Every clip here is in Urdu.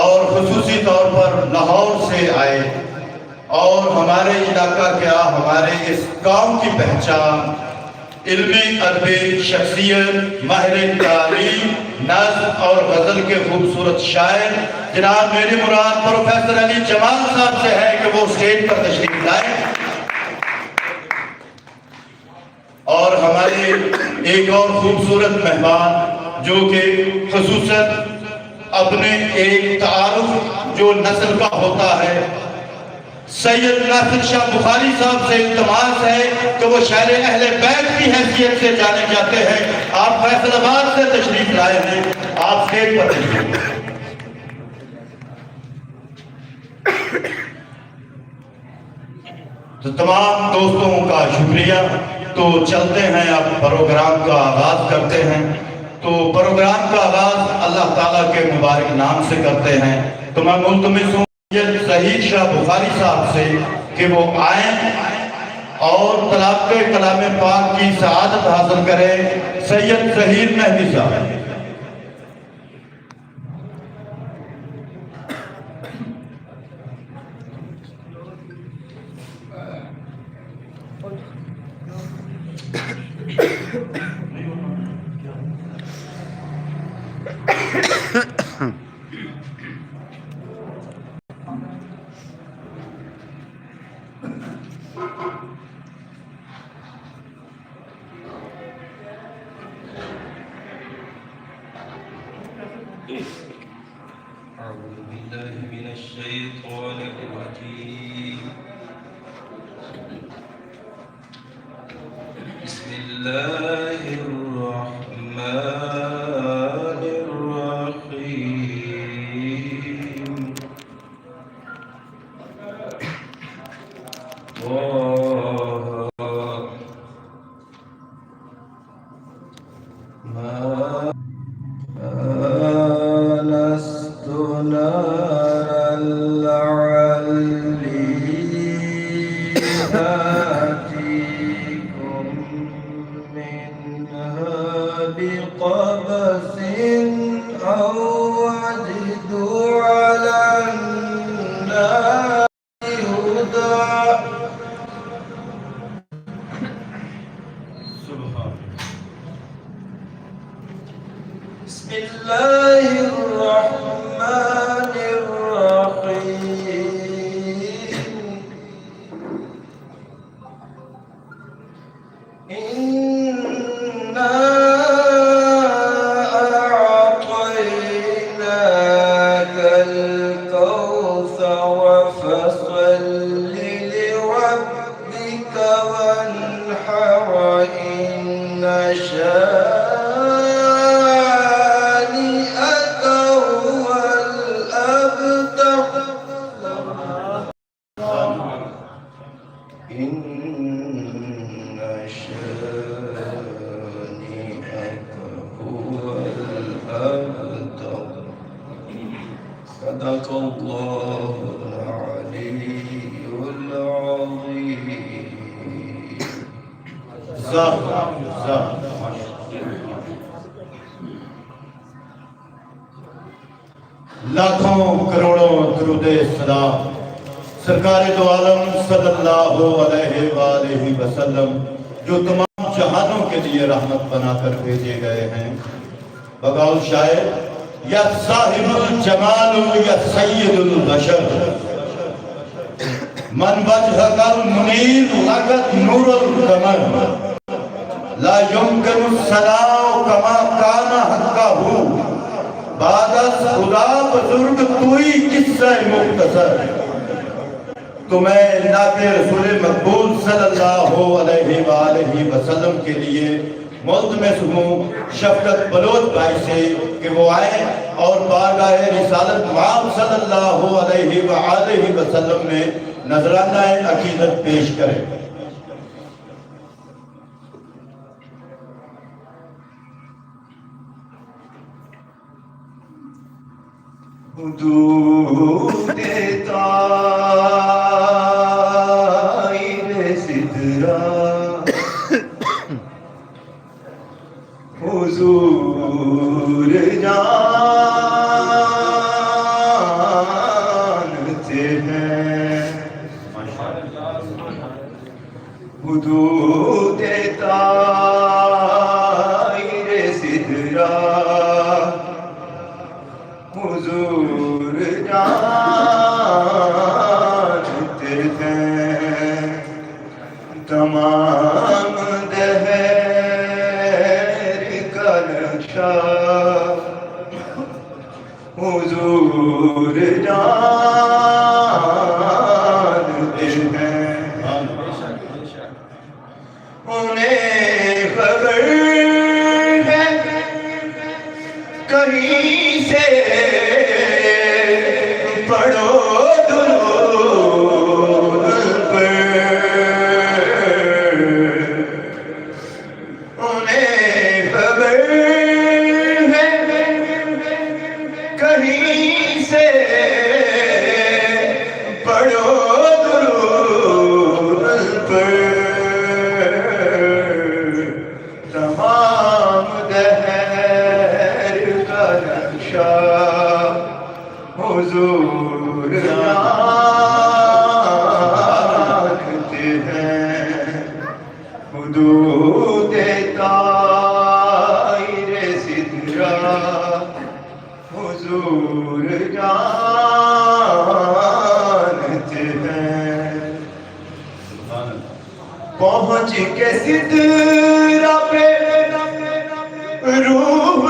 اور خصوصی طور پر لاہور سے آئے اور ہمارے علاقہ کیا ہمارے اس قوم کی پہچان علمی ادبی شخصیت ماہر تعلیم نظم اور غزل کے خوبصورت شاعر جناب میری مراد پروفیسر علی جمال صاحب سے ہے کہ وہ اسٹیج پر تشریف لائے اور ہمارے ایک اور خوبصورت مہمان جو کہ خصوصاً اپنے ایک تعارف جو نسل کا ہوتا ہے سید ناصر شاہ بخاری صاحب سے التماس ہے کہ وہ شاعر اہل بیت کی حیثیت سے جانے جاتے ہیں. آپ فیصل آباد سے تشریف لائے ہیں, آپ اسٹیج پر تشریف لائے. تو تمام دوستوں کا شکریہ. تو چلتے ہیں اب پروگرام کا آغاز کرتے ہیں. تو پروگرام کا آغاز اللہ تعالیٰ کے مبارک نام سے کرتے ہیں. تو میں ملتمس ہوں ظہیر شاہ بخاری صاحب سے کہ وہ آئیں اور تلاوت کلام پاک کی سعادت حاصل کریں. سید ظہیر مہدی صاحب. أعوذ بالله من الشيطان الرجيم. بسم الله الرحمن الرحيم. بسم الله الرحمن الرحيم. إنا أعطيناك الكوثر فصل لربك وانحر إن شانئك هو الأبتر. إن شانئك هو الأبتر. صدق الله العلي العظيم. لاکھوں کروڑوں درود سلام سرکار دو عالم صلی اللہ علیہ وآلہ وسلم جو تمام جہانوں کے لیے رحمت بنا کر بھیجے گئے ہیں. بقول شاعر یا صاحب الجمال یا سید البشر من وجهك المنیر لقد نور القمر لا يمكن الصلاة كما كان حقه بعد خدا بزرگ توئی قصہ مختصر. تو میں نعت رسول مقبول صلی اللہ علیہ وآلہ وسلم کے لیے ملتمس ہوں شفقت بلوچ بھائی سے کہ وہ آئیں اور بارگاہ رسالت مآب صلی اللہ علیہ وآلہ وسلم میں نذرانہ عقیدت پیش کریں. حدود طائر سدرا حضور جان سدرا حضور جانتے ہیں تمام دہر کا نقشہ حضور جانتے ہیں انہیں خبر ہے کہیں سے پڑھو درود پر انہیں خبر ہے کہیں سے پڑھو درود پر تمام دہر کا نقشہ حضور جانتے ہیں حدود طائر سدرا حضور جانتے ہیں پہنچ کے سدرا پہ روح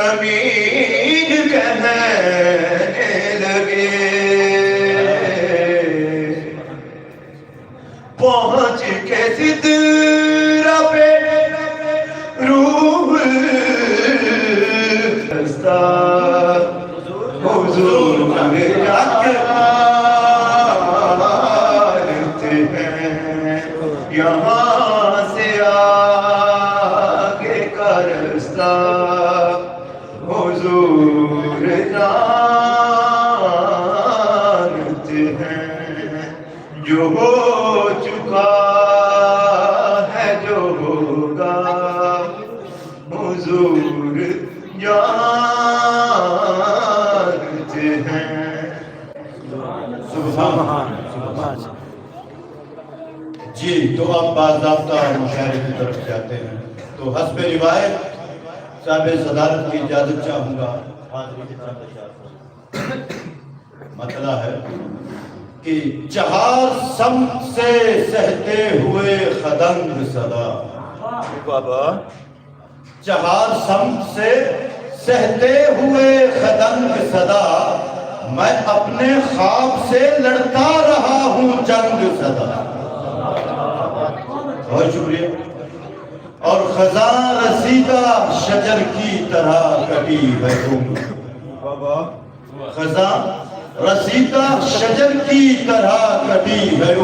امین کہنے لگے پہنچ کے سدرا پہ روح حضور جانتے ہیں یہاں سے آگے کا رستہ حضور جانتے ہیں جو ہو چکا ہے جو ہوگا حضور جانتے ہیں سبحان جی تو آپ باضابطہ مشاعرے کی طرف جاتے ہیں تو حسب روایت صاحب صدارت کی اجازت چاہوں گا حاضری کے ساتھ مسئلہ ہے کہ چہار سمت سے سہتے ہوئے خدنگ صدا چہار سمت سے سہتے ہوئے خدنگ صدا میں اپنے خواب سے لڑتا رہا ہوں جنگ صدا بہت شکریہ اور خزاں رسیدہ شجر کی طرح کٹی ہے خزاں رسیدہ شجر کی طرح کٹی ہے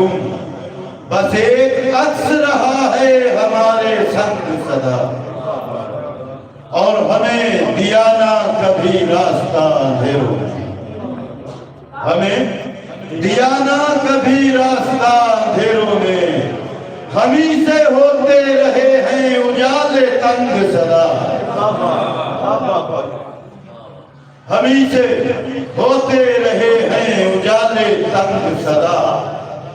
بس ایک عکس رہا ہے ہمارے سنگ صدا اور ہمیں دیا نہ کبھی راستہ اندھیروں ہمیں دیا نہ کبھی راستہ اندھیروں میں ہمیں سے ہوتے رہے ہیں اجالے تنگ صدا ہمیں سے ہوتے رہے ہیں اجالے تنگ صدا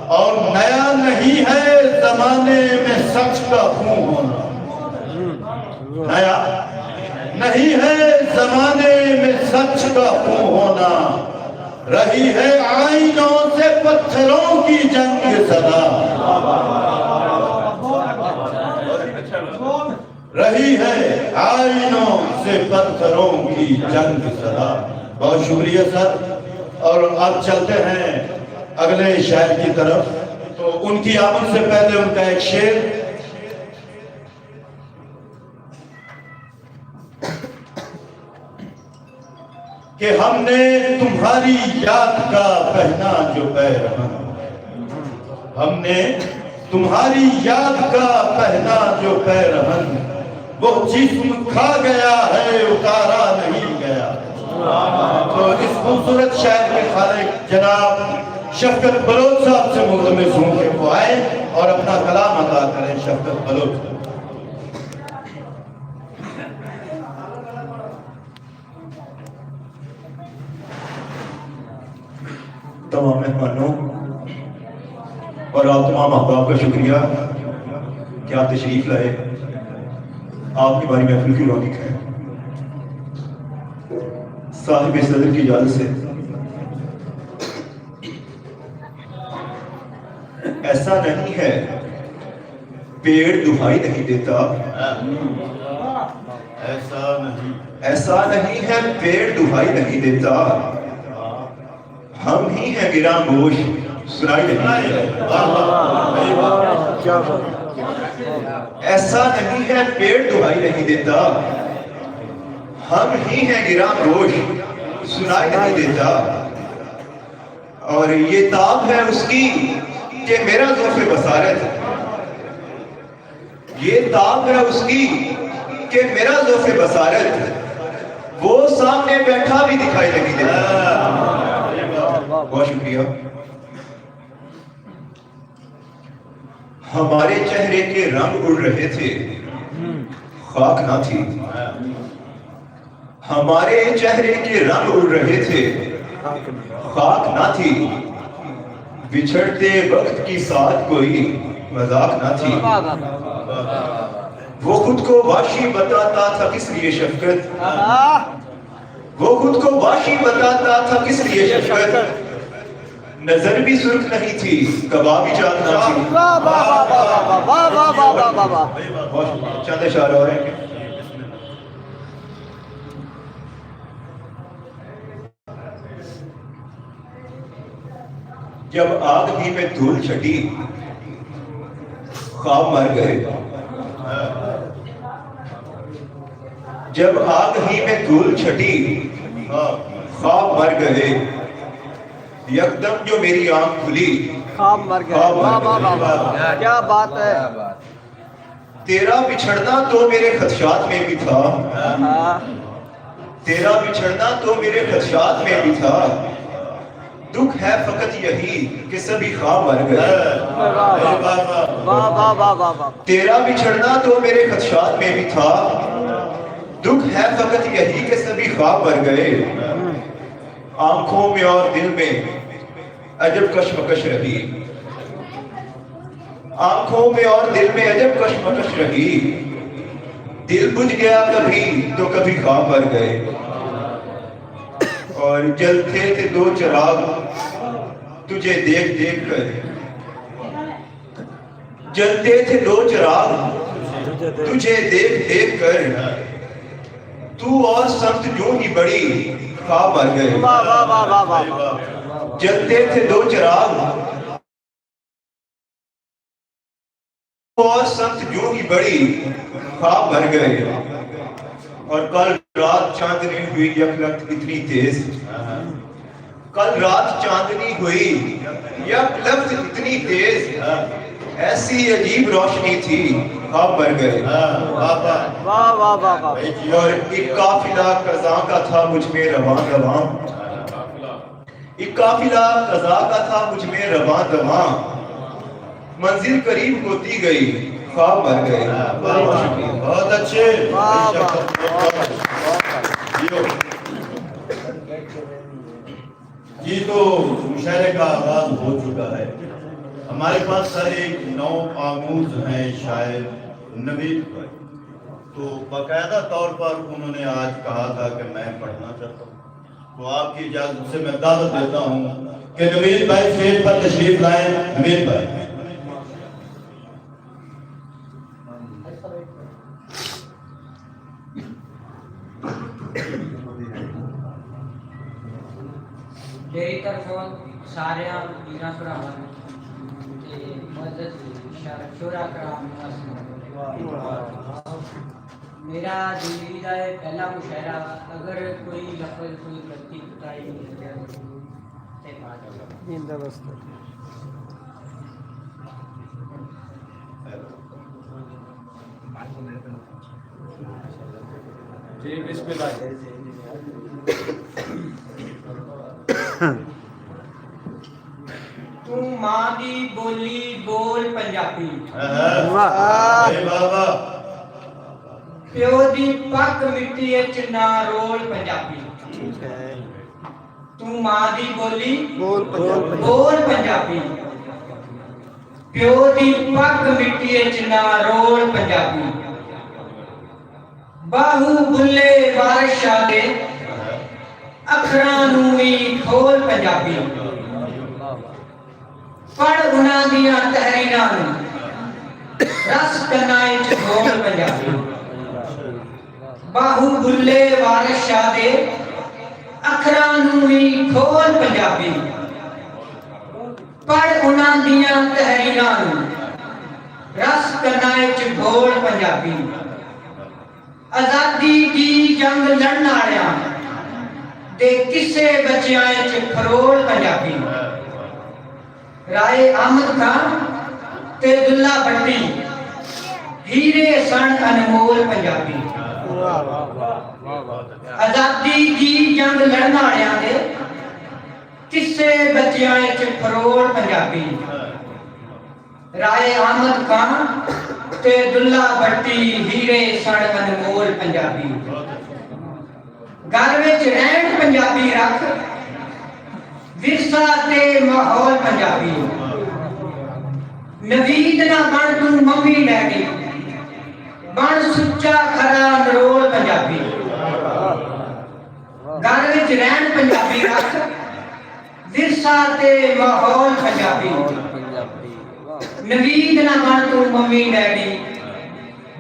اور نیا نہیں ہے زمانے میں سچ کا خون ہونا نیا نہیں ہے زمانے میں سچ کا خون ہونا رہی ہے آئینوں سے پتھروں کی جنگ صدا رہی ہے آئینوں سے پتھروں کی جنگ صدا بہت شکریہ سر اور اب چلتے ہیں اگلے شاعر کی طرف تو ان کی آمد سے پہلے ان کا ایک شعر کہ ہم نے تمہاری یاد کا پہنا جو پیرہن ہم نے تمہاری یاد کا پہنا جو پیرہن وہ جسم کھا گیا ہے اتارا نہیں گیا تو اس خوبصورت شاعر کے خالق جناب شفقت بلوچ صاحب سے ملتمس ہوں کہ وہ آئے اور اپنا کلام ادا کریں شفقت بلوچ تمام مہمانوں اور آپ تمام احباب کا شکریہ کہ آپ تشریف لائے آپ ہماری محفل کی رونق ہے. صاحب صدر کی اجازت سے ایسا نہیں ہے پیڑ دہائی نہیں دیتا، ایسا نہیں ہے پیڑ دہائی نہیں دیتا، ہم ہی ہیں گراں گوش سنائی نہیں دیتا. ایسا نہیں ہے پیڑ دہائی نہیں دیتا، ہم ہی ہیں گراں گوش سنائی نہیں دیتا. اور یہ تاب ہے اس کی کہ میرا ذوق بصارت، یہ تاب ہے اس کی کہ میرا ذوق بصارت وہ سامنے بیٹھا بھی دکھائی نہیں دیتا. بہت شکریہ. ہمارے چہرے کے رنگ اڑ رہے تھے، خاک نہ تھی. ہمارے چہرے کے رنگ اڑ رہے تھے، خاک نہ تھی. بچھڑتے وقت کی ساتھ کوئی مذاق نہ تھی. وہ خود کو واشی بتاتا تھا کس لیے شفقت، وہ خود کو واشی بتاتا تھا کس لیے شفقت. نظر بھی سرخ نہیں تھی، کباب بھی چاک نہ تھی. چند اشارہ ہو رہے ہیں. جب آگ ہی میں دھول چھٹی خواب مر گئے، جب آگ ہی میں دھول چھٹی خواب مر گئے. یکدم جو میری آنکھ کھلی خواب مر گئے. کیا بات ہے. تیرا بچھڑنا تو میرے خدشات میں بھی تھا، تیرا بچھڑنا تو میرے خدشات میں بھی تھا. دکھ ہے فقط یہی کہ سبھی خواب مر گئے. تیرا بچھڑنا تو میرے خدشات میں بھی تھا، دکھ ہے فقط یہی کہ سبھی خواب مر گئے. آنکھوں میں اور دل میں عجب کشمکش رہی، آنکھوں میں اور دل میں عجب کشمکش رہی. دل بجھ گیا کبھی تو کبھی خواب مر گئے. اور جلتے تھے دو چراغ تجھے دیکھ دیکھ کر، جلتے تھے دو چراغ تجھے دیکھ دیکھ کر. تو اور سمت جو ہی بڑی خواب مر گئے. جلتے تھے دو چراغ اور سمت جو ہی بڑی خواب مر گئے. اور کل رات چاندنی ہوئی یک لخت اتنی تیز، کل رات چاندنی ہوئی یک لخت اتنی تیز. ایسی عجیب روشنی تھی خواب مر گئے. اور ایک قافلہ قضا کا تھا مجھ میں رواں رواں، ایک قافلہ قضا کا تھا مجھ میں رواں رواں. منزل قریب ہوتی گئی خواب مر گئے. بہت اچھے. جی تو مشاعرے کا آغاز ہو چکا ہے. ہمارے پاس سارے 9 آموز ہیں شاعر نوید بھائی، تو باقاعدہ طور پر انہوں نے آج کہا تھا کہ میں پڑھنا چاہتا ہوں. تو آپ کی اجازت سے میں دعوت دیتا ہوں کہ نوید بھائی اسٹیج پر تشریف لائیں. نوید بھائی. میری طرف سارے بینا سراوا مدد شورا کرام. میرا زندگی کا پہلا مشاعرہ، اگر کوئی لفظ کوئی غلطی کوتاہی مل جائے جی بسم اللہ. تو ماں دی بولی بول پنجابی، پیو دی پگ مٹی وچ نہ رول پنجابی. تو ماں دی بولی بول پنجابی، پیو دی پگ مٹی وچ نہ رول پنجابی. ਬਾਹੂ ਬੁੱਲੇ ਵਾਰਿਸ ਸ਼ਾਹ ਦੇ ਅੱਖਰਾਂ ਨੂੰ ਵੀ ਖੋਲ ਪੰਜਾਬੀ ਪੜ ਉਹਨਾਂ ਦੀਆਂ ਤਹਿਰੀਰਾਂ ਨੂੰ ਰਸ ਕਨਾਏ ਚ ਖੋਲ ਪੰਜਾਬੀ ਬਾਹੂ ਬੁੱਲੇ ਵਾਰਿਸ ਸ਼ਾਹ ਦੇ ਅੱਖਰਾਂ ਨੂੰ ਵੀ ਖੋਲ ਪੰਜਾਬੀ ਪੜ ਉਹਨਾਂ ਦੀਆਂ ਤਹਿਰੀਰਾਂ ਨੂੰ ਰਸ ਕਨਾਏ ਚ ਖੋਲ ਪੰਜਾਬੀ ਆਜ਼ਾਦੀ ਦੀ ਜੰਗ ਲੜਨ ਵਾਲਿਆਂ ਦੇ ਕਿਸੇ ਬੱਚਿਆਂ ਚ ਫਰੋਲ ਪੰਜਾਬੀ ਰਾਏ ਅਹਿਮਦ ਖਾਨ ਤੇ ਦੁੱਲਾ ਭੱਟੀ ਹੀਰੇ ਸਣ ਅਨਮੋਲ ਪੰਜਾਬੀ ਆਜ਼ਾਦੀ ਦੀ ਜੰਗ ਲੜਨ ਵਾਲਿਆਂ ਦੇ ਕਿਸੇ ਬੱਚਿਆਂ ਚ ਫਰੋਲ ਪੰਜਾਬੀ ਰਾਏ ਅਹਿਮਦ ਖਾਨ ਤੇ ਦੁੱਲਾ ਭੱਟੀ ਹੀਰੇ ਸਣ ਅਨਮੋਲ ਪੰਜਾਬੀ ਘਰ ਵਿੱਚ ਰਹਿਣ ਪੰਜਾਬੀ ਰੱਖ ਵਿਰਸਾ ਤੇ ਮਾਹੌਲ ਪੰਜਾਬੀ ਨਵੀਦ ਨਾ ਬਣ ਤੂੰ ਮੰਮੀ ਡੈਡੀ ਬਣ ਸੁੱਚਾ ਖਰਾ ਨਰੋਲ ਪੰਜਾਬੀ ਘਰ ਵਿੱਚ ਰਹਿਣ ਪੰਜਾਬੀ ਰੱਖ ਵਿਰਸਾ ਤੇ ਮਾਹੌਲ ਪੰਜਾਬੀ ਨਵੀਦ ਨਾ ਬਣ ਤੂੰ ਮੰਮੀ ਡੈਡੀ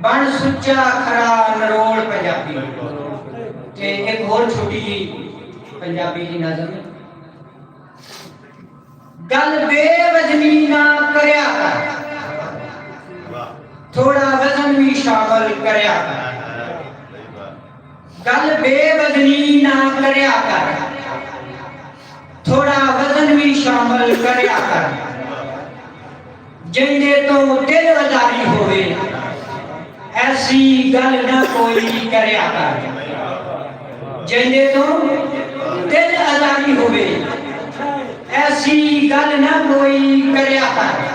ਬਣ ਸੁੱਚਾ ਖਰਾ ਨਰੋਲ ਪੰਜਾਬੀ ਤੇ ਇੱਕ ਹੋਰ ਛੋਟੀ ਜੀ ਪੰਜਾਬੀ ਦੀ ਨਜ਼ਮ ਗੱਲ ਬੇਵਜ਼ਨੀ ਨਾ ਕਰਿਆ ਕਰ ਥੋੜਾ ਵਜ਼ਨ ਵੀ ਸ਼ਾਮਲ ਕਰਿਆ ਕਰ ਗੱਲ ਬੇਵਜ਼ਨੀ ਨਾ ਕਰਿਆ ਕਰ ਥੋੜਾ ਵਜ਼ਨ ਵੀ ਸ਼ਾਮਲ ਕਰਿਆ ਕਰ ਜਿੰਦੇ ਤੋਂ ਦਿਲ ਆਜ਼ਾਰੀ ਹੋਵੇ ਐਸੀ ਗੱਲ ਨਾ ਕੋਈ ਕਰਿਆ ਕਰ ਜਿੰਦੇ ਤੋਂ ਦਿਲ ਆਜ਼ਾਰੀ ਹੋਵੇ ਐਸੀ ਗੱਲ ਨਾ ਕੋਈ ਕਰਿਆ ਕਰ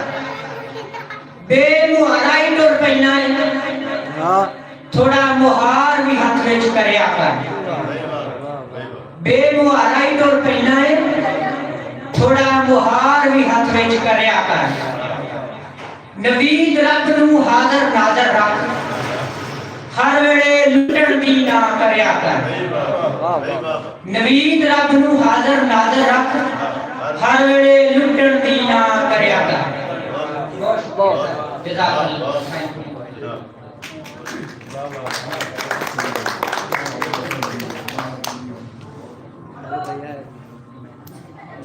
ਬੇਮੁਹਾਰਾ ਹੀ ਟੁਰ ਪੈਣਾ ਥੋੜਾ ਮੁਹਾਰ ਵੀ ਹੱਥ ਵਿੱਚ ਕਰਿਆ ਕਰ ਬੇਮੁਹਾਰਾ ਹੀ ਟੁਰ ਪੈਣਾ ਥੋੜਾ ਮੁਹਾਰ ਵੀ ਹੱਥ ਵਿੱਚ ਕਰਿਆ ਕਰ ਨਵੀਦ ਰੱਬ ਨੂੰ ਹਾਜ਼ਰ ਨਾਜ਼ਰ ਰੱਖ ਹਰ ਵੇਲੇ ਲੁੱਟਣ ਦੀ ਨਾ ਕਰਿਆ ਕਰ ਨਵੀਦ ਰੱਬ ਨੂੰ ਹਾਜ਼ਰ ਨਾਜ਼ਰ ਰੱਖ ਹਰ ਵੇਲੇ ਲੁੱਟਣ ਦੀ ਨਾ ਕਰਿਆ ਕਰ ਬਹੁਤ ਜਜ਼ਾਕੱਲਾਹ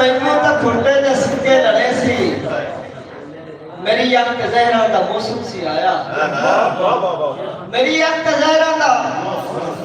ਮੈਨੂੰ ਤਾਂ ਖੁੱਡੇ ਦੇ ਸਿੱਕੇ ਲੜੇ ਸੀ ਮੇਰੀ ਅੱਖ ਜ਼ਹਿਰਾ ਦਾ ਮੌਸਮ ਸੀ ਆਇਆ ਮੇਰੀ ਅੱਖ ਜ਼ਹਿਰਾ ਦਾ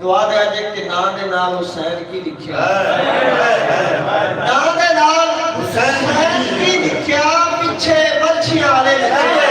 ਦੁਆ ਦੇ ਅਜੇ ਕਿ ਨਾਂ ਦੇ ਨਾਲ ਹੁਸੈਨ ਕੀ ਲਿਖਿਆ ਨਾਂ ਦੇ ਨਾਲ ਹੁਸੈਨ ਕੀ ਲਿਖਿਆ ਪਿੱਛੇ ਬਲਛੀਆਂ ਵਾਲੇ ਲੱਗੇ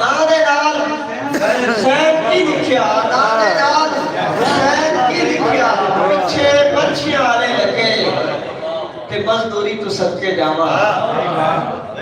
ਨਾਂ ਦੇ ਨਾਲ ਹੁਸੈਨ ਕੀ ਲਿਖਿਆ ਨਾਂ ਦੇ ਨਾਲ ਹੁਸੈਨ ਕੀ ਲਿਖਿਆ ਪਿੱਛੇ ਬਲਛੀਆਂ ਵਾਲੇ ਲੱਗੇ ਤੇ ਮਜ਼ਦੂਰੀ ਤੋਂ ਸਦਕੇ ਜਾਵਾਂ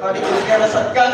ਤੁਹਾਡੀ ਗੁਰਕਿਆਂ ਦਾ ਸਦਕਾ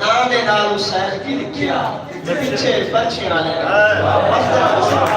ਨਾਂ ਦੇ ਨਾਲ ਹੁਸੈਨ ਕੀ ਲਿਖਿਆ ਪਿੱਛੇ ਬੱਚਿਆਂ ਨੇ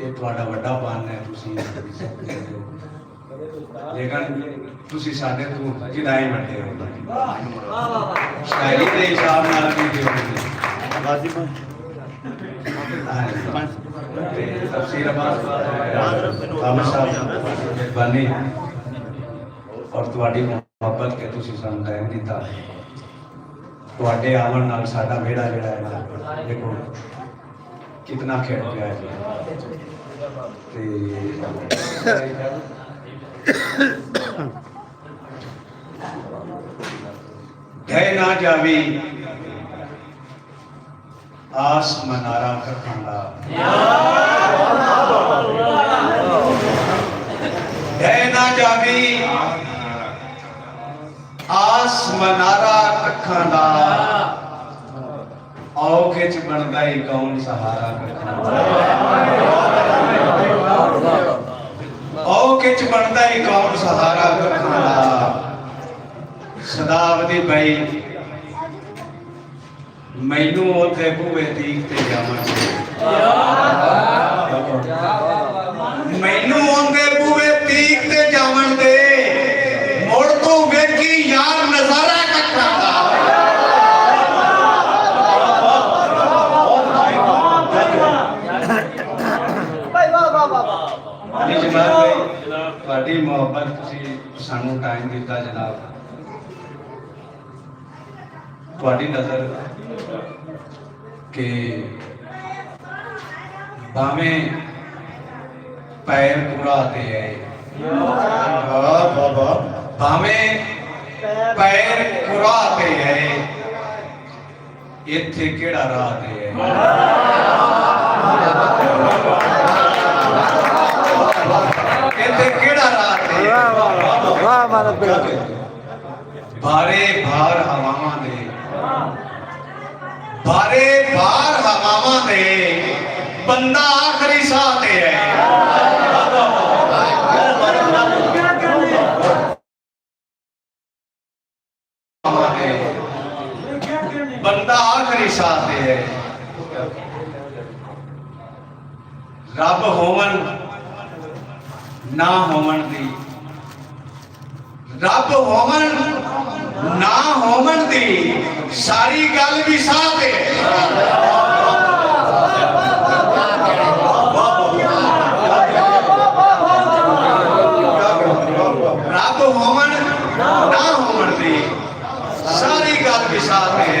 ਇਹ ਤੁਹਾਡਾ ਵੱਡਾ ਪਾਨ ਹੈ, ਤੁਸੀਂ ਲੇਕਿਨ ਤੁਸੀਂ ਸਾਡੇ ਤੋਂ ਜਿਦਾਈ ਵੱਡੇ ਹੋ। ਸ਼ਾਇਰੀ ਦੇ ਹਿਸਾਬ ਨਾਲ ਵੀ ਦਿਓ ਤਫਸੀਰ ਅਬਾਸ ਮਿਹਰਬਾਨੀ ਔਰ ਤੁਹਾਡੀ ਮੁਹੱਬਤ ਕੇ ਤੁਸੀਂ ਸਾਨੂੰ ਟਾਈਮ ਦਿੱਤਾ। ਤੁਹਾਡੇ ਆਵਣ ਨਾਲ ਸਾਡਾ ਵਿਹੜਾ ਜਿਹੜਾ ਹੈ ਨਾ, ਦੇਖੋ ਕਿਤਨਾ ਖੇਡ ਪਿਆ ਹੈ ਢਹਿ ਨਾ ਜਾਵੀ ਆਸ ਮਨਾਰਾ ਕਰਖਾਂਦਾ, ਢਹਿ ਨਾ ਜਾਵੀ ਆਸ ਮਨਾਰਾ ਕਰਖਾਂਦਾ, ਆਓ ਖਿੱਚ ਬਣਦਾ ਹੀ ਕੌਣ ਸਹਾਰਾ ਕਰਖਾਂਦਾ, ਆਓ ਖਿੱਚ ਬਣਦਾ ਹੀ ਕੌਣ ਸਹਾਰਾ ਕਰਖਾਂਦਾ। ਸਦਾਵਦੀ ਬਈ ਮੈਨੂੰ ਉੱਥੇ ਬੂਹੇ ਤੀਕ ਤੇ ਜਾਵਾਂ, ਮੈਨੂੰ ਉਹਦੇ ਬੂਹੇ ਤੀਕ ਤੇ ਜਾਵਣ ਦੇ, ਮੁੜ ਤੋਂ ਵੇਖੀ ਯਾਰ ਨਜ਼ਾਰਾ ਇਕੱਠਾ ਦਾ। ਤੁਹਾਡੀ ਮੁਹੱਬਤ ਤੁਸੀਂ ਸਾਨੂੰ ਟਾਈਮ ਦਿੱਤਾ ਜਨਾਬ, ਤੁਹਾਡੀ ਨਜ਼ਰ ਕਿ ਭਾਵੇਂ ਪੈਰ ਕੁੜਾਤੇ ਹੈ, ਭਾਵੇਂ ਪੈਰ ਕੁੜਾਤੇ ਹੈ, ਇੱਥੇ ਕਿਹੜਾ ਰਾਹ ਤੇ ਹੈ। ਇੱਥੇ ਕਿਹੜਾ ਰਾਹ ਤੇ ਹੈ। ਭਾਰੇ ਭਾਰ ਹਵਾਵਾਂ ਦੇ, ਭਾਰੇ ਭਾਰ ਹਵਾਵਾਂ ਦੇ, ਬੰਦਾ ਆਖਰੀ ਸਾਹ ਤੇ ਹੈ। ਬੰਦਾ ਆਖਰੀ ਸਾਹ ਤੇ ਹੈ। ਰੱਬ ਹੋਵਨ ਨਾ ਹੋਵਨ ਦੀ, ਰੱਬ ਹੋਵਨ ਨਾ ਹੋਵਨ ਦੀ ਸਾਰੀ ਗੱਲ ਵੀ ਸਾਹ ਤੇ ਰੱਬ ਹੋਵਨ ਨਾ ਹੋਵਨ ਦੀ ਸਾਰੀ ਗੱਲ ਵੀ ਸਾਹ ਤੇ ਹੈ।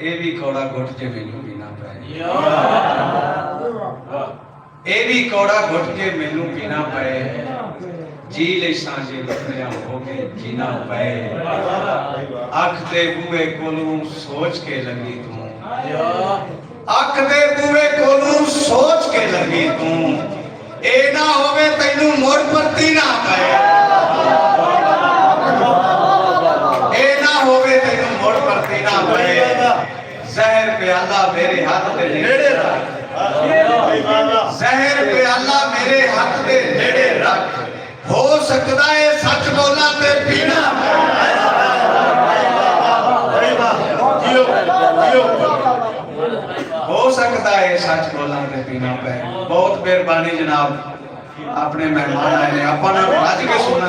ਇਹ ਵੀ ਕੌੜਾ ਘੁੱਟ ਕੇ ਮੈਨੂੰ ਪੀਣਾ ਪਏ, ਇਹ ਵੀ ਕੌੜਾ ਘੁੱਟ ਕੇ ਮੈਨੂੰ ਪੀਣਾ ਪਏ, ਜੀ ਲਈ ਸਾਂਝੇ ਲੁੱਟਿਆਂ ਹੋ ਕੇ ਜੀਣਾ ਪਏ। ਅੱਖ ਦੇ ਬੂਹੇ ਕੋਲੋਂ ਸੋਚ ਕੇ ਲੰਗੀ ਤੂੰ, ਅੱਖ ਦੇ ਬੂਹੇ ਕੋਲੋਂ ਸੋਚ ਕੇ ਲੰਗੀ ਤੂੰ, ਇਹ ਨਾ ਹੋਵੇ ਤੈਨੂੰ ਮੁੜ ਪਰਤੀ ਨਾ ਪਏ, ਇਹ ਨਾ ਹੋਵੇ ਤੈਨੂੰ ਮੁੜ ਪਰਤੀ ਨਾ ਪਏ। ਜ਼ਹਿਰ ਪਿਆਲਾ ਮੇਰੇ ਹੱਥ ਦੇ ਨੇੜੇ ਰੱਖ, ਜ਼ਹਿਰ ਪਿਆਲਾ ਮੇਰੇ ਹੱਥ ਦੇ ਨੇੜੇ ਰੱਖ, ਹੋ ਸਕਦਾ ਏ ਸੱਚ ਬੋਲਾਂ ਤੇ ਪੀਣਾ ਹੋ ਸਕਦਾ ਹੈ ਸੱਚ ਬੋਲਾਂ ਤੇ ਪੀਣਾ ਪਏ। ਬਹੁਤ ਮਿਹਰਬਾਨੀ ਜਨਾਬ, ਆਪਣੇ ਮਹਿਮਾਨ ਆਏ ਨੇ, ਆਪਾਂ ਨੂੰ ਰੱਜ ਕੇ ਸੁਣਨਾ।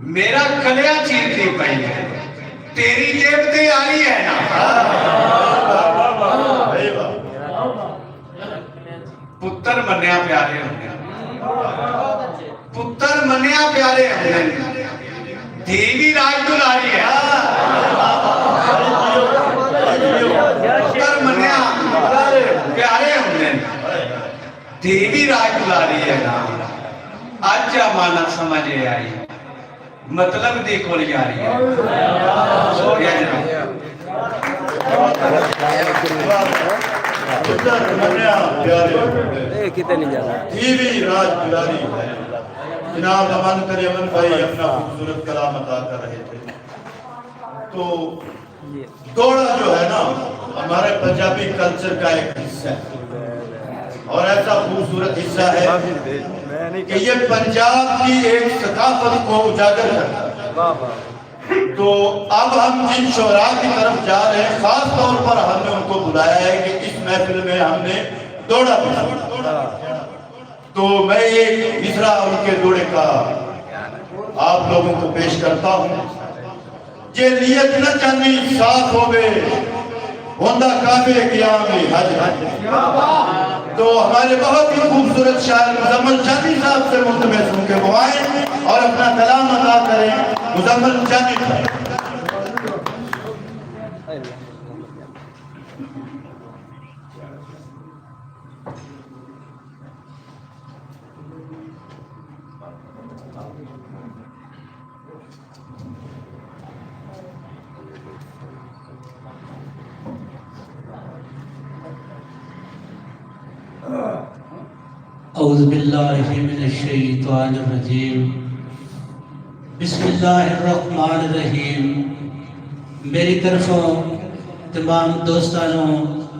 میرا کلیا چیرتی پئی ہے تیری جیب تے آئی ہے نا پتر منیا پیارے ہوندے پتر منیا پیارے ہوندے دھی بھی راج دلاری ہے پتر منیا پیارے ہوندے دھی بھی راج دلاری ہے نا اج امانت سمجھے آئی مطلب دی کول یاری ہے سوریا جناب پتر منیا پیارے کتنے جانا دیوی راج دلاری ہے جناب امان کر یمن بھائی اپنا خوبصورت کلام ادا کر رہے تھے تو دوڑا جو ہے نا ہمارے پنجابی کلچر کا ایک حصہ ہے اور ایسا خوبصورت حصہ ہے کہ یہ پنجاب کی ایک ثقافت کو اجاگر کرتا ہے تو اب ہم جن شعراء کی طرف جا رہے ہیں خاص طور پر ہم نے ان کو بلایا ہے کہ اس محفل میں ہم نے دوڑا پیش تو میں ایک مصرع ان کے دوڑے کا آپ لوگوں کو پیش کرتا ہوں یہ نیت نہ چاہنی صاف ہوئے ہوندہ کعبے قیام حج تو ہمارے بہت ہی خوبصورت شاعر مزمل چاندی صاحب سے ملتمس ہوں کہ وہ آئیں اور اپنا کلام ادا کریں مزمل چاندی صاحب اعوذ باللہ من الشیطان الرجیم بسم اللہ الرحمن الرحیم میری طرفوں تمام دوستانوں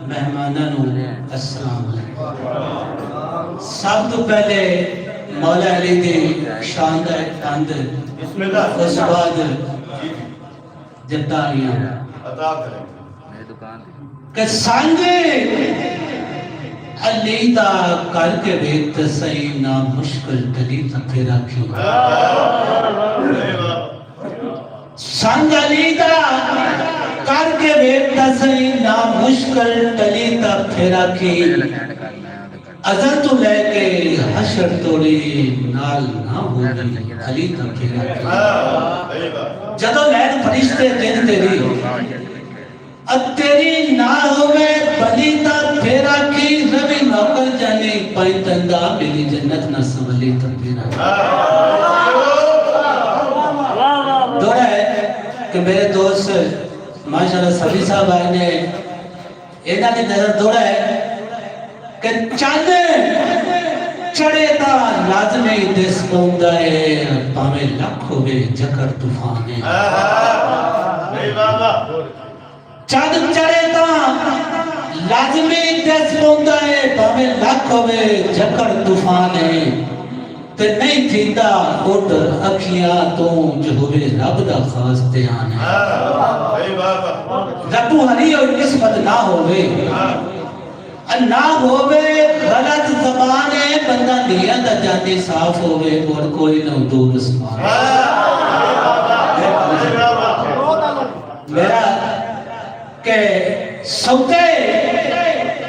مہمانوں السلام علیکم سب تو پہلے مولا علی دی شاندار تند بسم اللہ اس بعد جداریاں عطا کریں کہ سانجے علی دا کر کے بیت سئی نا مشکل تلی تکے رکھیں سانج علی دا کر کے بیت سئی نا مشکل تلی تکے رکھیں ازل تو لے کے حشر توڑی نال نہ ہوگی علی تکے رکھیں جدو لین فرشتے دن تیری تیری نہ ہوئے بلی تا پھیرا کی ربی نوکر جانے پائیں تندہ ملی جنت نہ سنبھلی تا پھیرا دوڑا ہے کہ میرے دوست ماشاءاللہ سبھی صاحب آئے نے اینا کی نظر دوڑا ہے کہ چاند چڑے تا لازمی دس پوندہ ہے پامے لکھ ہوئے جکر طوفان ہے چاند چڑے تا لازمی دس پوندہ ہے پامے لکھ ہوئے جکر طوفان ہے تے نہیں تھیندہ اٹھ اکھیاں تو جو ہوئے رب دا خاص دیان ہے ربو ہری اور نسبت نہ ہوئے نہ ہوئے غلط زبان ہے بندہ نیا دا جانے صاف ہوئے اور کوئی نہ دور اسمان میرا کہ سوتے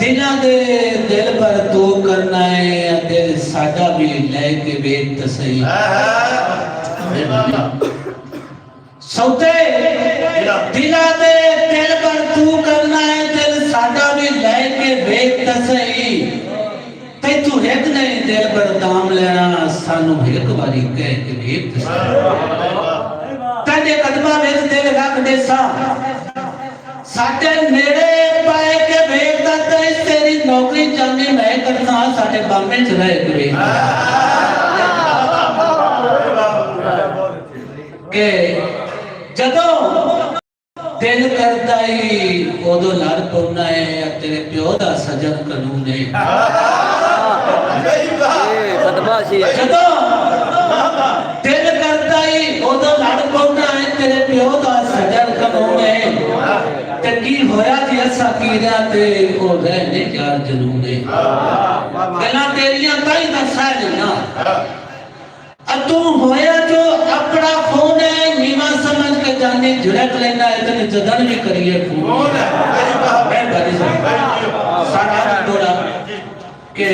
دنہ دے دل پر تو کرنا ہے دل ساڑھا بھی لے کے بیت تسئی سوتے دنہ دے دل پر تو کرنا ہے دل ساڑھا بھی لے کے بیت تسئی تے تو ایک نہیں دل پر دام لینا سانو ایک باری کہہ کے بیت تسئی تجھے قدمہ بیت دل رکھ دے سا ساٹھے نیڑے پائے کے بیٹا تیس تیری نوکری چاہنی میں کرنا ساٹھے بامے چرائے کے بیٹا کہ جدوں دل کرتا ہی اودو لڑ پونا ہے تیرے پیو دا سجن قانون ہے جدوں دل کرتا ہی اودو لڑ پونا ہے تیرے پیو دا سجن قانون ہے تکی ہویا جی ایسا کیریا تے او رہنے کیا جنونے گلہ تیریاں تائی دا سائل نا اتوں ہویا جو اپنا فون جوانی جھڑک لینا اتنی جدن بھی کریے کون ہے مہربانی سانا توڑا کہ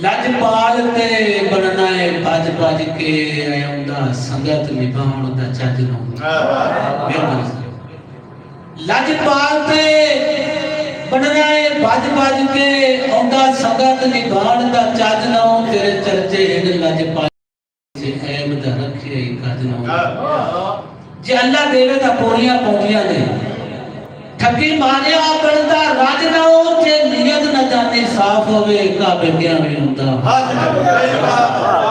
لجپال تے بننا ہے بج بج کے آਉਂਦਾ ਸੰਗਤ ਨਿਭਾਉਣ ਦਾ ਚੱਜ ਨੂੰ ਲਜਪਾਲ ਤੇ ਬਣਨਾ ਹੈ ਬਜ ਬਜ ਕੇ ਆਉਂਦਾ ਸੰਗਤ ਨਿਭਾਉਣ ਦਾ ਚੱਜ ਨੂੰ ਤੇਰੇ ਚਰਚੇ ਹਨ ਲਜਪਾਲ ਜੇ ਐਬ ਦਾ ਰੱਖੇ ਕੱਜ ਨੂੰ ਜੇ ਅੱਲਾ ਦੇਵੇ ਤਾਂ ਪੌੜੀਆਂ ਪੌਂਦੀਆਂ ਨੇ ਠੱਗੀ ਮਾਰਿਆ ਬਣਦਾ ਰਾਜ ਨਾ ਉਹ ਜੇ ਨੀਅਤ ਨਾ ਜਾਣੇ ਸਾਫ਼ ਹੋਵੇ ਕਾਬੇ ਗਿਆ ਵੀ ਹੁੰਦਾ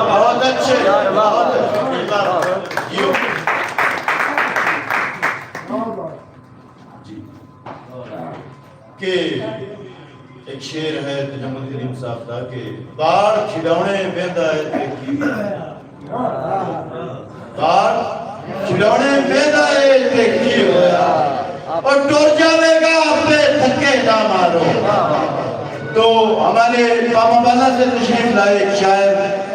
بہت اچھے بہت یہ کہ ایک شعر ہے تجمل کریم صاحب کا کہ باڑ کھڑونے ویندا ہے تے کی باڑ کھڑونے ویندا ہے تے کی ہویا اور ٹر جاوے گا اپنے تھکے نہ مارو. تو ہمارے ماما بالا سے تشریف لائے ایک شاعر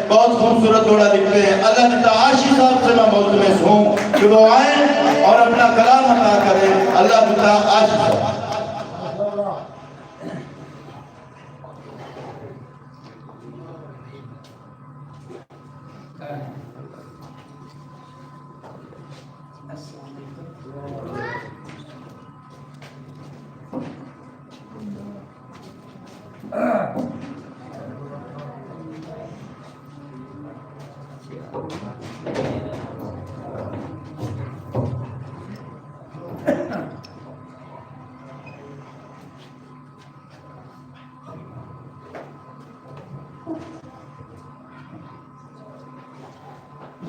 بہت خوبصورت جوڑا لکھتے ہیں. اللہ نے عاشی صاحب سے میں ملتمس ہوں کہ وہ آئیں اور اپنا کلام عطا کریں. اللہ تعالیٰ عاشی صاحب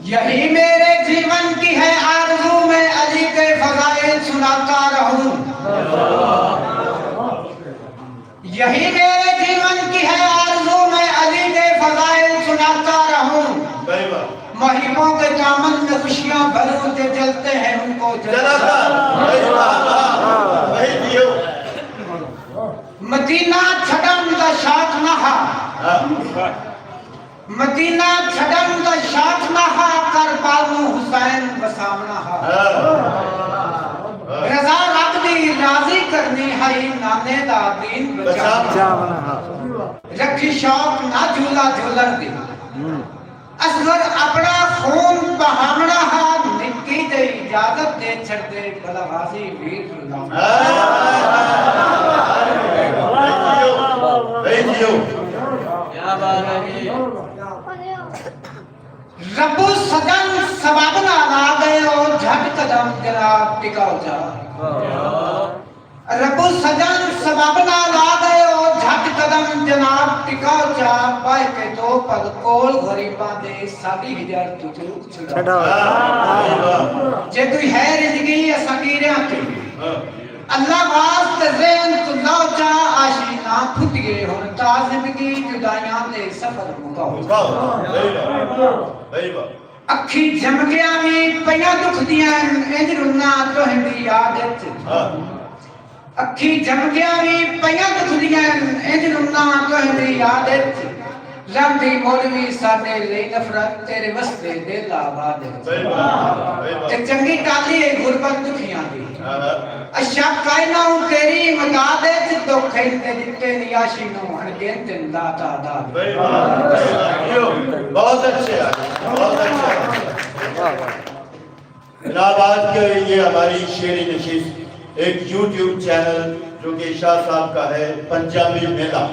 یہی میرے جیون کی ہے آرزو میں علی کے فضائل سناتا رہوں. یہی میرے جیون کی ہے آرزو میں علی کے فضائل سناتا رہوں. مہیبوں کے دامن میں خوشیاں بھروں جو جلتے ہیں ان کو جلاتا. مدینہ چھڑن دا شاخ نہ مدینہ چھڑن دا شاخ نہ کربالو حسین بسامنا رضا رب دی راضی کرنی ہے نانے دا دین بچانا. رکھی شوق نہ جھولا جھولر دی اصغر اپنا خون بہامنا ہے نکی دے اجازت دے چھڑ دے بلا غازی ویر رب سجن سبب نہ لا گئے اور جھٹ قدم جناب ٹکاؤ جا. رب سجن سبب نہ لا گئے اور جھٹ قدم جناب ٹکاؤ جا. پائے کے دو پل کول غریباں دے ساڈی ہجر تجھو چھڑا. جے کوئی ہے رزگی اساکیریاں تے اللہ واسط ذہن تو لاؤ جا. آشینا پھٹ گئے ہن تا زندگی جدائیاں دے سفر مکاؤ. اکھی جم گیا بھی پیاں دکھ دیاں انج رونا تو ہندی عادت. اکھی جم گیا بھی پیاں دکھ دیاں انج رونا تو ہندی عادت. لمدی مولوی ساڈے لئی نفرت تیرے وستے دل آباد. تے چنگی ٹالی ہے غربت دکھیاں دی اشیا کائنا ہوں تیری مدادت تو کھیلتے جتے نیاشی نو ہن گنتن داتا داد. بہت اچھے بہت اچھے. جناب آج کے یہ ہماری شعری نشست ایک یوٹیوب چینل جو کہ شاہ صاحب کا ہے پنجابی میلہ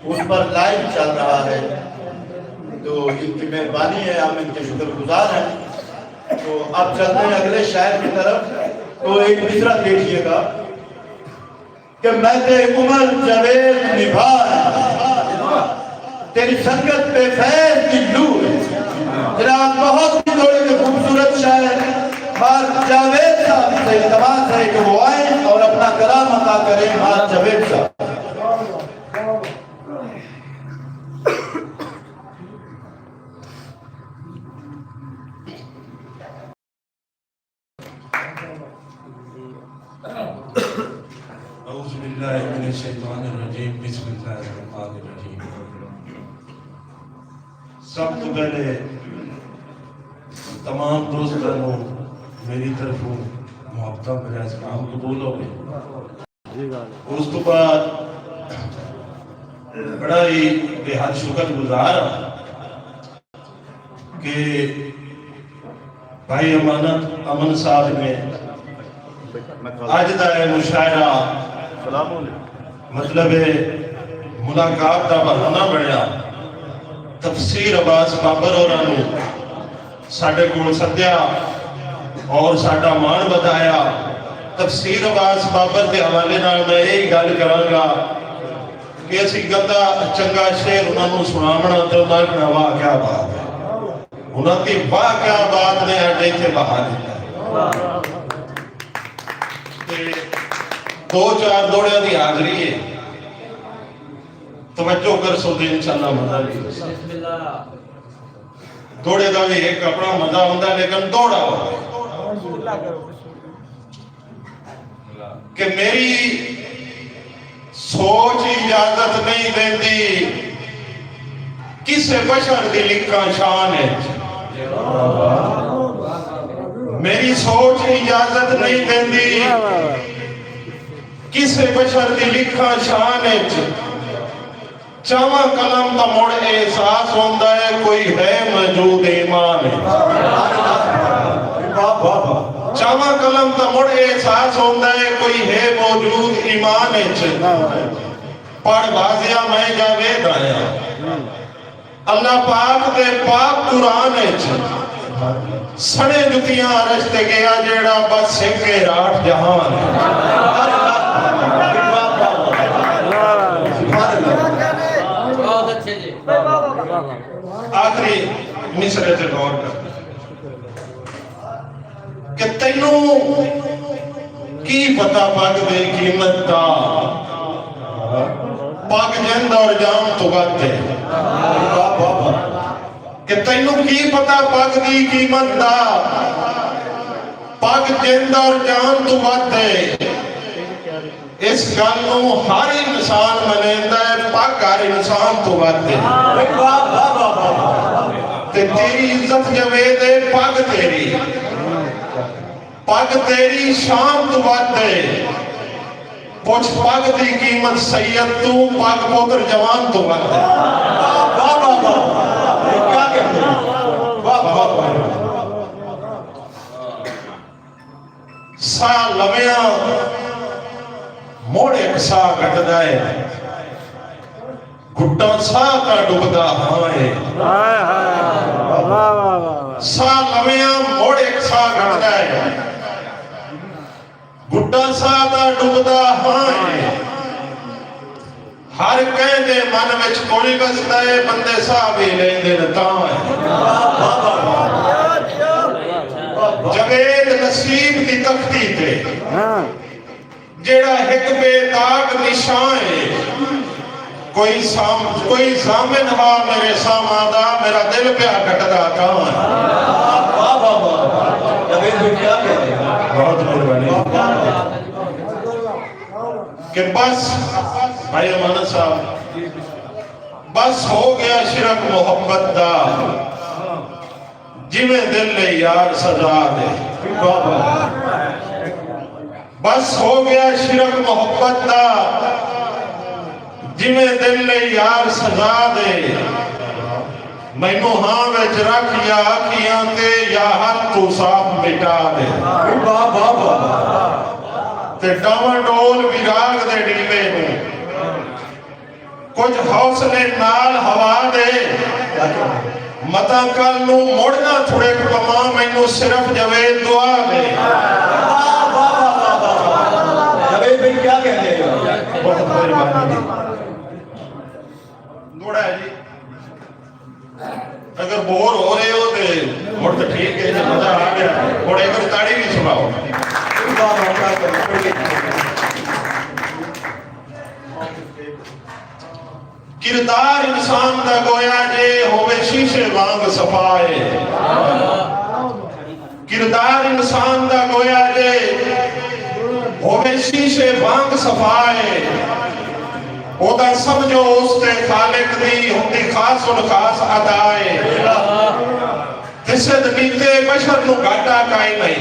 اس پر لائیو چل رہا ہے. تو ان کی مہربانی ہے ہم ان کے شکر گزار ہیں. تو اب چلتے ہیں اگلے شاعر کی طرف. تو ایک مصرع دیکھیے گا کہ میں تے عمر جوید نبھا تیری سنگت پہ فیض کی لو ہے. جناب بہت ہی تھوڑے کے خوبصورت شاعر مار جاوید صاحب سے التماس ہے کہ وہ آئیں اور اپنا کلام عطا کریں. مار جاوید صاحب اعوذ باللہ من الشیطان الرجیم بسم اللہ الرحمن الرحیم. سب تو پہلے تمام دوستوں میری طرفوں ਮੁਹੱਬਤਾਂ ਮੇਰਾ ਇਸਲਾਮ ਕਬੂਲ ਹੋ ਗਈ। ਉਸ ਤੋਂ ਬਾਅਦ ਬੜਾ ਹੀ ਬੇਹੱਦ ਸ਼ੁਕਰਗੁਜ਼ਾਰ ਹਾਂ ਕਿ ਭਾਈ ਅਮਨ ਸਾਹਿਬ ਨੇ ਅੱਜ ਦਾ ਇਹ ਮੁਸ਼ਾਇਰਾ ਮਤਲਬ ਮੁਲਾਕਾਤ ਦਾ ਬਹਾਨਾ ਬਣਿਆ। ਤਫਸੀਰ ਅਬਾਸ ਬਾਬਰ ਹੋਰਾਂ ਨੂੰ ਸਾਡੇ ਕੋਲ ਸੱਦਿਆ ਔਰ ਸਾਡਾ ਮਾਣ ਵਧਾਇਆ। ਤਫਸੀਰ ਅਬਾਸ ਬਾਬਰ ਦੇ ਹਵਾਲੇ ਨਾਲ ਮੈਂ ਇਹ ਗੱਲ ਕਰਾਂਗਾ ਕਿ ਅਸੀਂ ਗੰਦਾ ਚੰਗਾ ਸ਼ੇਰ ਉਹਨਾਂ ਨੂੰ ਸੁਣਾਉਣਾ ਤੇ ਉਹਨਾਂ ਦਾ ਵਾਹ ਕਿਆ ਬਾਤ ਹੈ, ਉਹਨਾਂ ਦੀ ਵਾਹ ਕਿਆ ਬਾਤ ਨੇ ਸਾਡੇ ਇੱਥੇ ਬਹਾ ਦਿੱਤਾ। ਤੇ 2-4 ਦੌੜਿਆਂ ਦੀ ਹਾਜ਼ਰੀ ਹੈ, ਤਵੱਜੋ ਕਰ ਸੋਦੇ ਇਨਸ਼ਾਅੱਲਾ ਮਜ਼ਾ ਵੀ। ਦੌੜੇ ਦਾ ਵੀ ਇੱਕ ਆਪਣਾ ਮਜ਼ਾ ਹੁੰਦਾ ਲੇਕਿਨ ਦੌੜਾ کہ میری سوچ اجازت نہیں دیندی کسے بشر دی لکھا شان ہے، میری سوچ اجازت نہیں دیندی کسے بشر دی لکھا شان ہے، چاواں کلم تا مڑ احساس ہوندا ہے کوئی ہے موجود ایمان ہے، چاواں کلم تا مڑ احساس ہوندا ہے کوئی ہے موجود ایمان وچ، پڑھ بازیا میں جاوید آیا اللہ پاک دے پاک قرآن وچ، سڑے جتیاں رشتے گیا جیڑا بس سکے راٹھ جہان آخری مصرے سے غور کر کہ تینوں کی پتہ پاک دے قیمت دا پاک جند اور جام تو گاتے کہ تینوں کی پتہ پاک دی قیمت دا پاک جند اور جام تو گاتے اس گالوں ہر انسان منیندہ ہے پاک ہر انسان تو گاتے تے تیری عزت جوید ہے پاک تیری پاک تیری شان تو بات ہے پوچھ پاک دی قیمت سید تو پاک پوتر جوان تو بات ہے کیا کہتے ہیں سا لویاں موڑ ایک سا گھٹ دائے گھٹا سا کا ڈبدا ہائے سا لویاں موڑ ایک سا گھٹ دائے گھٹا سا کا ڈبدا ہائے ہر کہیں دے من وچ کوئی بستا ہے بندے سا بھی لیں دے نتاں ہے جوید نصیب دی تختی تے جیڑا ایک بے داغ نشان ہے کوئی سامن ہوا میرے سامادہ میرا دل پہ گھٹدا کہاں ہے بہت مہربانی کہ بس بھائی امانت صاحب بس ہو گیا شرک محبت دا جی میں دل لے یار سزا دے بس ہو گیا شرک محبت دا جی میں دل لے یار سزا دے مینوں ہاں وچ رکھ یا آکھیاں تے یا ہاتھ تو صاف مٹا دے تے ڈاواں ڈول وراغ دے ڈیلے ہوں کچھ حوصلے نال ہوا دے متا کل نو موڑنا تھوڑے کما مینوں صرف جوید دعا دے جوید بھائی کیا کہتے ہیں بہت مہربانی دوڑا ہے جی اگر بور ہو رہے ہو تو مڑ تو ٹھیک ہے جب مزہ آ گیا اور ایک تاڑی بھی سناؤ کردار انسان دا گویا جے ہوئے شیشے وانگ صفائے کردار انسان دا گویا جے ہوئے شیشے وانگ صفائے او دا سمجھو اس تے خالق دی ہوتی خاص و خاص ادائے تسد نیتے بشر نو گھاٹا کائی نہیں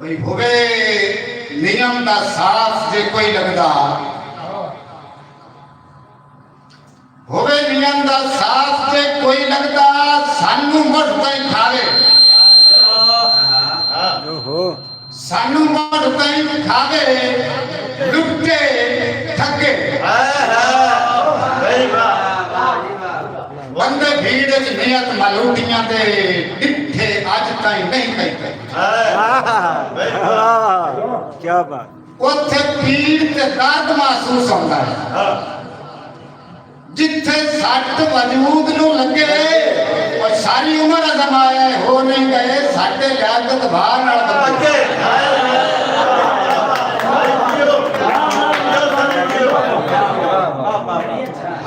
ਭਈ ਹੋਵੇ ਨਿਯਮ ਦਾ ਸਾਥ ਜੇ ਕੋਈ ਲੱਗਦਾ, ਹੋਵੇ ਨਿਯਮ ਦਾ ਸਾਥ ਜੇ ਕੋਈ ਲੱਗਦਾ, ਸਾਨੂੰ ਮੁੱਢ ਤਾਈਂ ਖਾਵੇ, ਸਾਨੂੰ ਮੁੱਢ ਤਾਈਂ ਖਾਵੇ, ਲੁੱਟੇ ਠੱਗੇ। ਬੰਦੇ ਭੀੜ ਚ ਨਿਯਤ ਮਲੂਟੀਆਂ ਦੇ ਡਿੱਠੇ ਅੱਜ ਤਾਈਂ ਨਹੀਂ ਕਹਿੰਦੇ। ਕੀ ਬਾਤ। ਉੱਥੇ ਪੀੜ ਤੇ ਦਰਦ ਮਹਿਸੂਸ ਹੁੰਦਾ ਹੈ, ਜਿੱਥੇ ਸੱਟ ਵਜੂਦ ਨੂੰ ਲੱਗੇ ਔਰ ਸਾਰੀ ਉਮਰ ਅਜ਼ਮਾਏ ਹੋ ਨਹੀਂ ਗਏ, ਸਾਡੇ ਲਿਆਕਤ ਭਾਰ ਨਾਲ ਬੱਚੇ।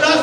10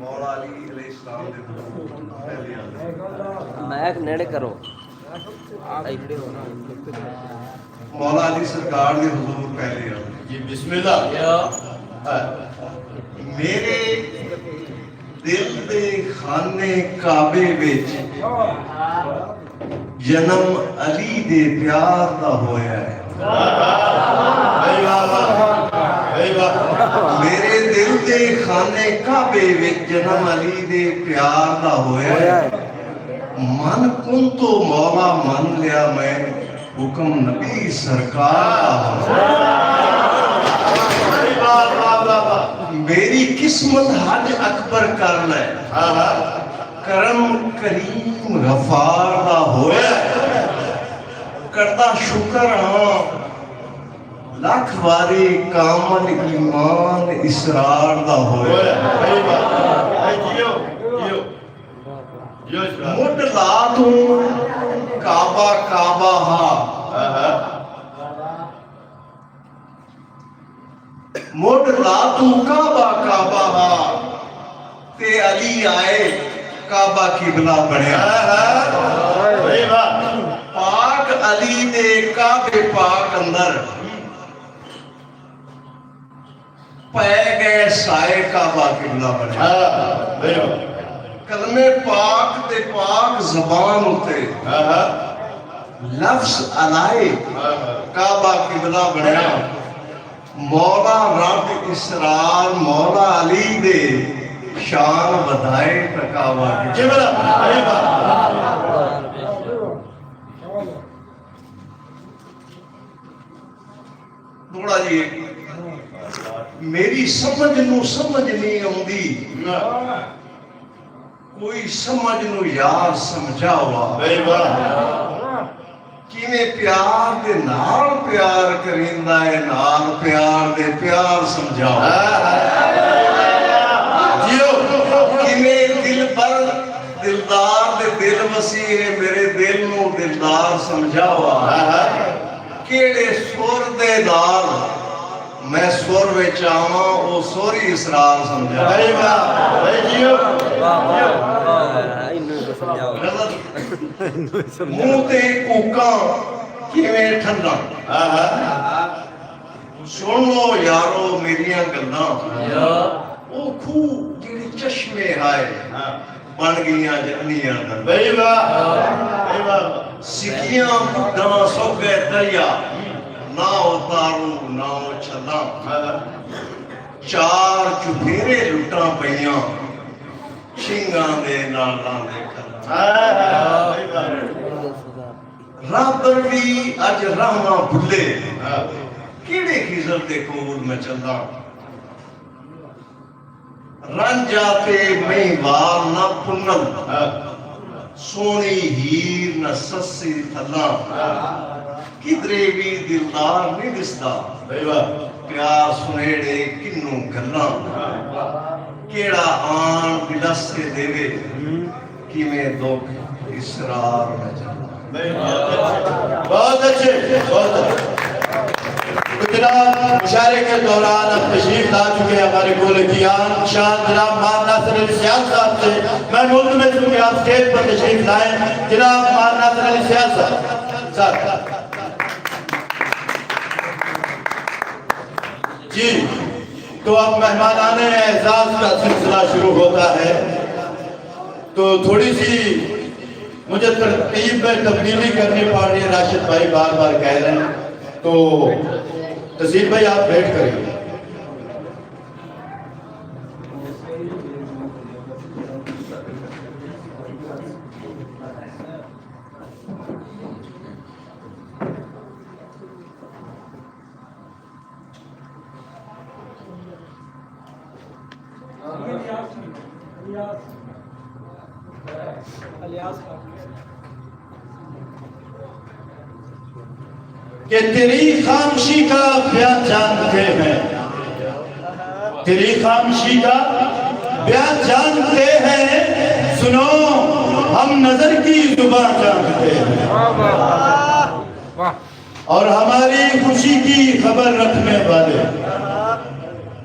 مولا علی علیہ السلام دے پہلے آدھے میں نیڑے کرو مولا علی سرکار دے حضور پہلے آدھے جی بسم اللہ میرے دل دے خانے کعبے وچ جنم علی دے پیار دا ہویا ہے میرے دل دے خانے کعبے وچ جنم علی دے پیار دا ہویا ہے من کن تو مولا من لیا میں حکم نبی سرکار میری قسمت حج اکبر کر لے کرم کریم غفار دا ہویا کرتا شکر ہاں لاکھ واری کامل ایمان اسرار دا ہویا مڈ لا توں کعبہ کعبہ ہاں مڈ لا توں کعبہ کعبہ ہاں تے علی آئے کعبہ قبلہ بنیا پاک علی دے کعبے پاک اندر پے گئے سائے کعبہ قبلہ بنیا کلمے پاک تے پاک زبان ہوتے لفظ علائے کعبہ قبلہ بنیا مولا رب اسرار مولا علی دے شان بدھائے ٹکاوا تھوڑا جی میری سمجھ نو سمجھ نہیں آؤندی کوئی سمجھ نو یار سمجھا ہوا کیویں پیار دے نال پیار کریندا ہے نال پیار دے پیار سمجھاؤ جیو کیویں دل پر دلدار دے دل وسیع ہے میرے دل نو دلدار سمجھاؤ کیڑے سور دے نال میں سور وچ آواں او سوری اسرار سمجھا جیو منہ تے کوکاں کیویں ٹھنڈا سن لو یارو میریاں گلاں او کھو جڑے چشمے آئے بن گئیاں جنیاں سکیاں بڈاں سو گئے دریا نہ اتاروں نہ چھلاں چار چپیرے لٹاں پئیاں شنگاں دے نالاں دے رابر بھی اج راہاں بھلے کیڑے خضر دے کول میں چلاں رنجا تے میں وال نہ پنل سونی ہیر نہ سسی تھلاں کدرے بھی دلدار نہیں دستا پیار سنیڑے کنوں گلاں کیڑا آن بلس کے دیوے کیویں دکھ اسرار میں چلا بہت اچھے بہت اچھے جناب مشاعرے کے دوران اب تشریف لا چکے ہمارے گولکیان شان جناب مان ناصر علی سیال صاحب سے میں ملک میں چونکہ آپ اسٹیج پر تشریف لائیں جناب مان ناصر علی سیال صاحب جی تو اب مہمانان اعزاز کا سلسلہ شروع ہوتا ہے تو تھوڑی سی مجھے ترتیب میں تبدیلی کرنی پڑ رہی ہے راشد بھائی بار بار کہہ رہے ہیں تو تسیر بھائی آپ بیٹھ کریں کہ تیری خاموشی کا بیان جانتے ہیں تیری خاموشی کا بیان جانتے ہیں سنو ہم نظر کی زبان جانتے ہیں اور ہماری خوشی کی خبر رکھنے والے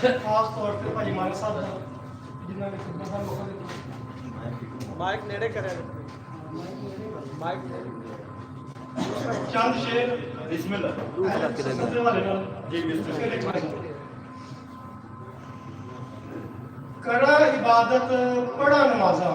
ਖਾਸ ਤੌਰ ਤੇ ਭਾਈ ਮਾਨ ਸਾਹਿਬ ਜਿਨ੍ਹਾਂ ਨੇ ਖੁਦ ਸਾਨੂੰ ਲੋਕਾਂ ਦੇ ਮਾਈਕ ਨੇੜੇ ਕਰਿਆ ਮਾਈਕ ਚੰਦ ਸ਼ੇਰ ਬਿਸਮਿਲ੍ਲਾ ਸੱਜੇ ਵਾਲੇ ਨਾਲ ਜੀ ਬਿਸਮਿਲ੍ਲਾ ਕਰਾ ਇਬਾਦਤ ਪੜਾ ਨਮਾਜ਼ਾਂ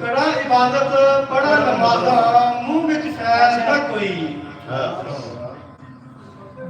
ਕਰਾ ਇਬਾਦਤ ਪੜਾ ਨਮਾਜ਼ਾਂ ਮੂੰਹ ਵਿੱਚ ਫੈਜ਼ ਨਾ ਕੋਈ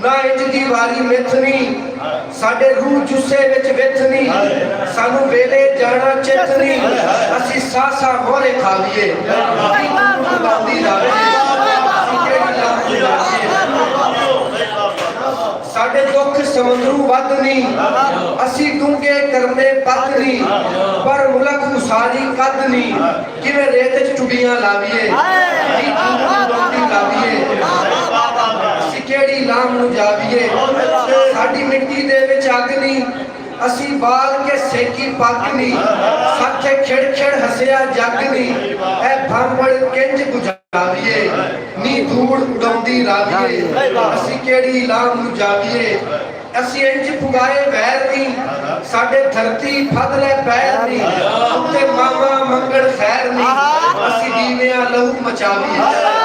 ਨਾ ਇੰਜ ਦੀ ਵਾਰੀ ਮਿੱਥਨੀ ਸਾਡੇ ਰੂਹ ਜੁੱਸੇ ਵਿੱਚ ਵਿਥਨੀ ਸਾਨੂੰ ਵੇਲੇ ਜਾਣਾ ਚੇਤਨੀ ਅਸੀਂ ਸਾਸਾ ਮੋਰੇ ਖਾ ਲਈਏ ਬਾਦੀ ਸਾਡੇ ਦੁੱਖ ਸਮੁੰਦਰੂ ਵੱਧ ਨਹੀਂ ਅਸੀਂ ਡੂੰਘੇ ਕਰਨੇ ਪੱਧ ਨਹੀਂ ਪਰ ਮੁਲਕ ਉਸਾਰੀ ਕੱਦ ਨਹੀਂ ਕਿਵੇਂ ਰੇਤ 'ਚ ਟੁੱਡੀਆਂ ਲਾਵੀਏ ਅਸੀਂ ਕਿਹੜੀ ਲਾਮ ਨੂੰ ਜਾਵੀਏ ਸਾਡੀ ਮਿੱਟੀ ਦੇ ਵਿੱਚ ਅੱਗ ਨਹੀਂ ਅਸੀਂ ਬਾਲ ਕੇ ਸੇਕੀ ਪੱਗ ਨਹੀਂ ਸੱਚੇ ਖਿੜ ਖਿੜ ਹੱਸਿਆ ਜੱਗ ਨਹੀਂ ਇਹ ਭਾਂਬੜ ਕਿੰਜ ਗੁਜ਼ਾਰੀਏ ਨੀ ਧੂੜ ਉਡਾਉਂਦੀ ਰਾਵੀਏ ਅਸੀਂ ਕਿਹੜੀ ਲਾਮ ਨੂੰ ਜਾਵੀਏ ਅਸੀਂ ਇੰਜ ਪੁਗਾਏ ਵੈਰ ਨਹੀਂ ਸਾਡੇ ਧਰਤੀ ਫਦਲੇ ਪੈਰ ਨਹੀਂ ਉੱਤੇ ਮਾਮਾ ਮੰਗਣ ਖੈਰ ਨਹੀਂ ਅਸੀਂ ਦੀਵਿਆਂ ਲਹੂ ਮਚਾਵੀਏ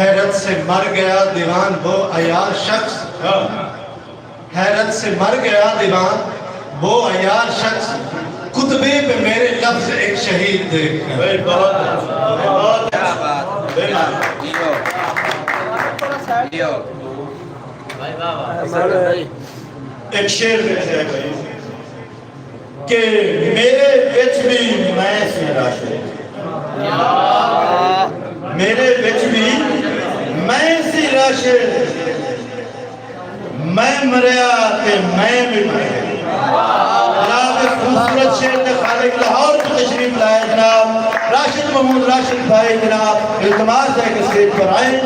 حیرت سے مر گیا دیوان وہ عیار شخص، حیرت سے مر گیا دیوان وہ عیار شخص، کتبے پہ میرے لفظ ایک شہید دیکھ کر۔ ایک شعر دیکھتے ہیں کہ میرے وچ بھی میں سی راشد، میرے وچ بھی میں سی راشد، میں مریا تے میں بھی مریا۔ جناب اس خوبصورت شعر کے خالق لاہور کو تشریف لائے جناب راشد محمود راشد بھائی، جناب التماس ہے کہ اسٹیج پر آئیں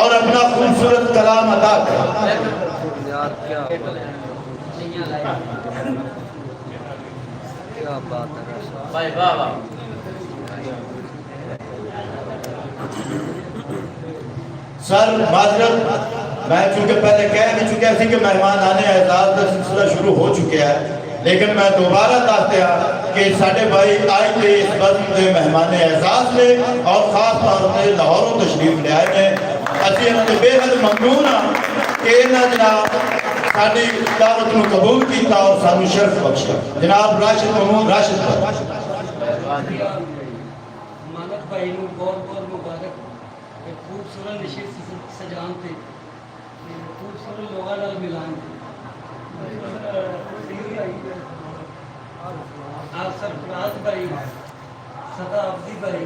اور اپنا خوبصورت کلام ادا کریں۔ کیا بات ہے بھائی واہ واہ۔ سر معذرت، میں چونکہ پہلے کہہ بھی چکا سی کہ مہمان آنے اعزاز کا سلسلہ شروع ہو چکے ہیں، لیکن میں دوبارہ دستے ہیں کہ ساڈے بھائی آج کے اس بزم کے مہمان اعزاز نے اور خاص طور سے لاہوروں تشریف لے آئے ہیں۔ اسی انہوں نے بے حد ممنون ہاں کہ انہوں جناب ساری دعوت کو قبول کیتا اور سانو شرف بخشا۔ جناب راشد محمود راشد بھائی۔ مانک بھائی نو بہت بہت مبارک، ایک خوبصورت نشست سجان تے خوبصورت لوگاں نال ملان تے آپ سرفراز بھائی، صدا عبدی بھائی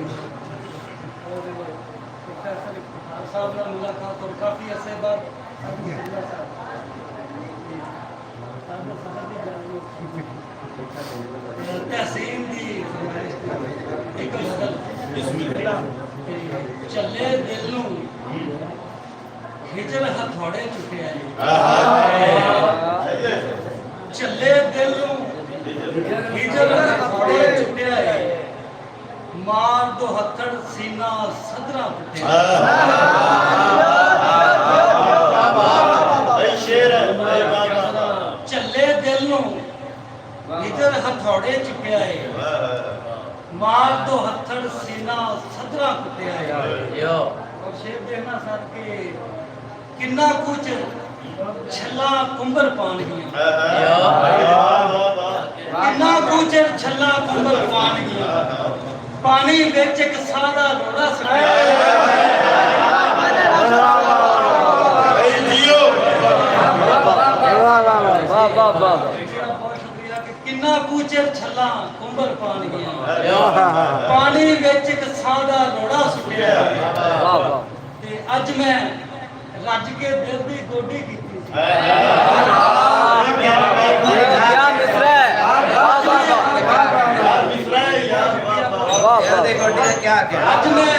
اور پروفیسر افتخار صاحب نال ملاقات اور کافی عرصے بعد تحسین دی ایک غزل چلے دل نو ہجر ہتھوڑے چکے آئے، چلے دل نو ہجر ہتھوڑے چکے آئے، مار دو ہتھڑ سینہ صدرہ پٹے چلے دل نو ہجر ہتھوڑے چکے آئے، مار دو ہتھڑ سینہ صدرہ پٹے آئے۔ اور شیر دیکھنا ساتھ کہ کنہ کچھ چھلا کمبر پان گیا، کنہ کچھ چھلا کمبر پان گیا، پانی وچ ایک سادہ روڑا سکیا۔ کنہ کوچر چھلا کمبر پان گیا، پانی وچ ایک سادہ روڑا سکیا۔ تے اج میں رج کے دل دی گوڈی کیتی سی، کیا مصرع ہے، اج میں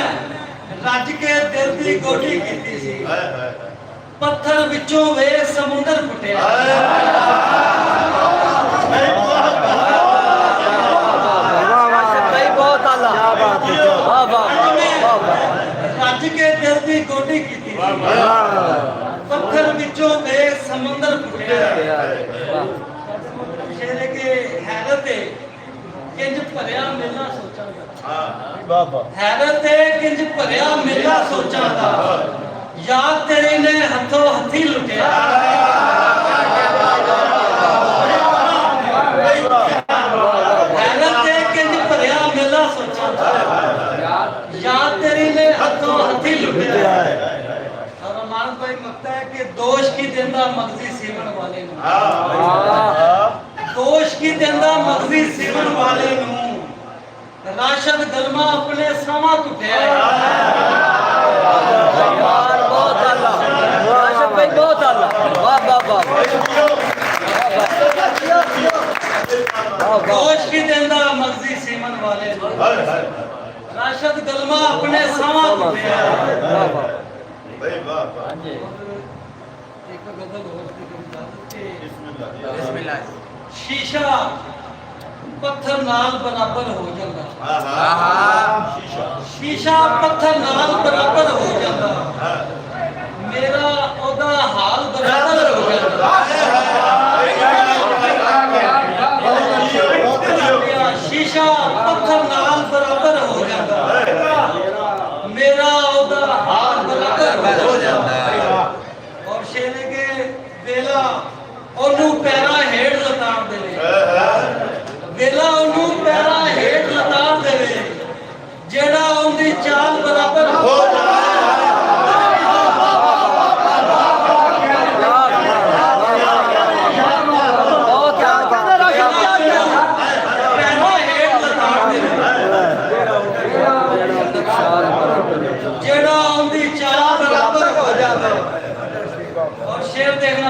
رج کے دل دی گوڈی کیتی سی، پتھر وچوں وے سمندر پھٹیا۔ رج کے دل دی گوڈی کیتی سی، پتھر وچوں وے سمندر پھٹیا۔ شیر کے حیرت ہے کنج بھریا میلا سوچاں دا، حیرت ہے کنج بھریا میلا سوچاں دا، یاد تیرے نے ہتھوں ہتھی لٹیا۔ حیرت ہے کنج بھریا میلا سوچاں دا، یاد تیرے نے ہتھوں ہتھی لٹیا۔ اور امان بھائی مکتا ہے کہ دوش کی دیندہ مغزی سیون والے نوں، دوش کی دیندہ مغزی سیون والے نوں، راشد گلما اپنے ساما کٹیا۔ گوش کی دیندہ مغزی سیمن والے راشد گلما اپنے ساما کٹیا۔ شیشہ پتھر نال برابر ہو جاتا، شیشہ پتھر نال برابر ہو جاتا، میرا اودا حال برابر ہو جاتا۔ شیشہ پتھر نال برابر ہو جاتا، میرا اودا حال برابر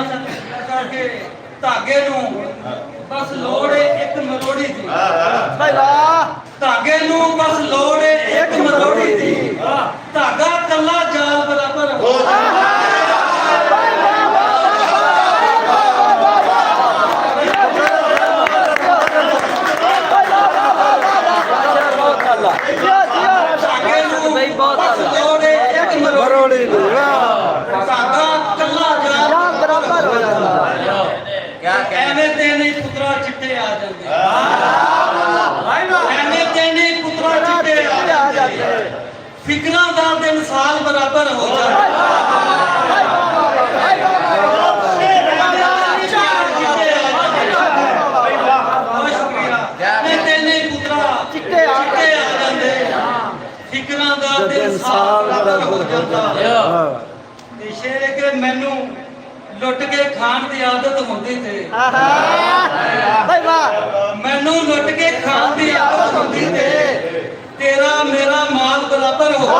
ਲਗਾ ਕੇ ਧਾਗੇ ਨੂੰ ਬਸ ਲੋੜ ਏ ਇੱਕ ਮਰੋੜੀ ਦੀ। ਭਾਈ ਵਾਹ ਧਾਗੇ ਨੂੰ ਬਸ ਲੋੜ ਏ ਇੱਕ ਮਰੋੜੀ ਦੀ। ਧਾਗਾ ਕੱਲਾ ਜਾਲ ਬਰਾਬਰ ਹੋ ਧਾਗੇ ਨੂੰ ਨਹੀਂ ਬਹੁਤ ਅੱਲਾ ਲੋੜ ਏ ਇੱਕ ਮਰੋੜੀ ਦੀ। ਧਾਗਾ ਕੱਲਾ ਜਾਲ ਬਰਾਬਰ ਹੋ ਜਾਂਦਾ। ਐਵੇਂ ਤੇ ਨਹੀਂ ਪੁੱਤਰਾ ਚਿੱਟੇ ਆ ਜਾਂਦੇ। ਐਵੇਂ ਤੇ ਨਹੀਂ ਪੁੱਤਰਾ ਚਿੱਟੇ ਆ ਜਾਂਦੇ। ਫਿਕਰਾਂ ਦਾ ਦਿਨ ਸਾਲ ਬਰਾਬਰ ਹੋ ਜਾਂਦਾ। ਐਵੇਂ ਤੇ ਨਹੀਂ ਪੁੱਤਰਾ ਚਿੱਟੇ ਆ ਜਾਂਦੇ। ਫਿਕਰਾਂ ਦਾ ਦਿਨ ਸਾਲ ਬਰਾਬਰ ਹੋ ਜਾਂਦਾ। ਤੇ ਸ਼ੇਰ ਕਿ ਮੈਨੂੰ ਲੁੱਟ ਕੇ ਖਾਣ ਦੀ ਆਦਤ ਹੁੰਦੀ ਤੇ ਭਾਈ ਵਾਹ ਮੈਨੂੰ ਲੁੱਟ ਕੇ ਖਾਣ ਦੀ ਆਦਤ ਹੁੰਦੀ ਤੇ ਤੇਰਾ ਮੇਰਾ ਮਾਲ ਬਰਾਬਰ ਹੋ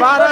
12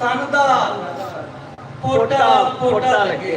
ਤਨ ਦਾ ਪੋਟਾ ਪੋਟਾ ਲੱਗੇ।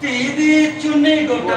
ਧੀ ਦੀ ਚੁੰਨੀ ਗੋਟਾ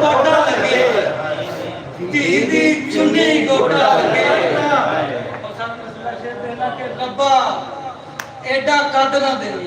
ਗੋਟਾ ਲੱਗੇ। ਧੀ ਦੀ ਚੁੰਨੀ ਗੋਟਾ ਲੱਗੇ। ਕਿ ਰੱਬਾ ਐਡਾ ਕੱਦ ਨਾ ਦੇਵੀ।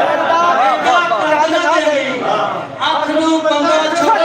ਐਡਾ ਕੱਦ ਨਾ ਦੇਵੀ। ਅੱਖ ਨੂੰ ਬੰਗਾ ਛੋਟਾ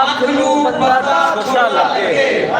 ਅੱਖ ਨੂੰ ਬੰਗਾ ਛੋਟਾ ਲੱਗੇ।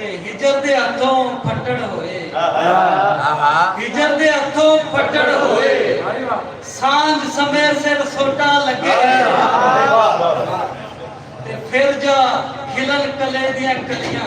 ਹਿਜਰ ਦੇ ਹੱਥੋਂ ਫੱਟੜ ਹੋਏ। ਹਿਜਰ ਦੇ ਹੱਥੋਂ ਫੱਟੜ ਹੋਏ। ਸਾਂਝ ਸਮੇਂ ਸਿਰ ਸੋਟਾ ਲੱਗੇ। ਤੇ ਫਿਰ ਜਾ ਖਿਲਣ ਕਲੇ ਦੀਆਂ ਕਲੀਆਂ।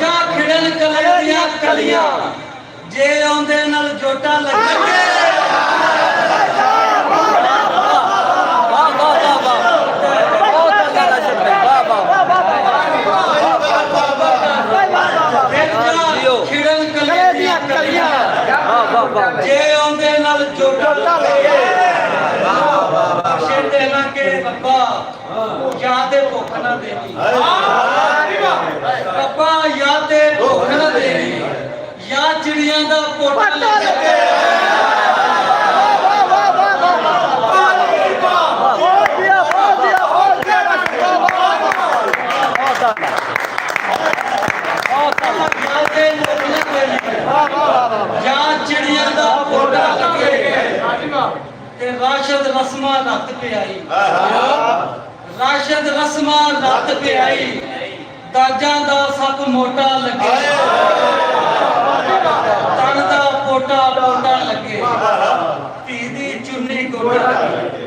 ਜਾ ਖਿਲਣ ਕਲੇ ਦੀਆਂ ਕਲੀਆਂ। ਜੇ ਆਉਂਦੇ ਨਾਲ ਜੋਟਾ ਲੱਗੇ। ਖਿੜਨ ਕਲੇ ਦੀਆਂ ਕਲੀਆਂ। ਜੇ ਆਉਂਦੇ ਨਾਲ ਜੋਟਾ ਲੱਗੇ। ਸ਼ੇਰ ਦੇ ਨਾ ਕੇ ਰੱਬਾ ਯਾਦ ਤੇ ਭੁੱਖ ਨਾ ਦੇਣੀ। ਰੱਬਾ ਯਾਦ ਤੇ ਭੁੱਖ ਨਾ ਦੇਣੀ। ਯਾ ਚਿੜੀਆਂ ਦਾ ਪੋਟਾ ਲੱਗੇ। ਜਾਂ ਚਿੜੀਆਂ ਦਾ ਪੋਟਾ ਲੱਗੇ। ਤੇ ਰਾਸ਼ਦ ਰਸਮਾਂ ਰੱਤ ਪਿਆਈ। ਰਾਸ਼ਦ ਰਸਮਾਂ ਰੱਤ ਪਿਆਈ। ਦਾਜਾਂ ਦਾ ਸੱਪ ਮੋਟਾ ਲੱਗੇ। ਤਨ ਦਾ ਪੋਟਾ ਪੋਟਾ ਲੱਗੇ। ਧੀ ਦੀ ਚੁੰਨੀ ਗੋਟਾ ਲੱਗੇ।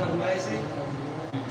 ਫਰਮਾਇਸ਼ ਸੀ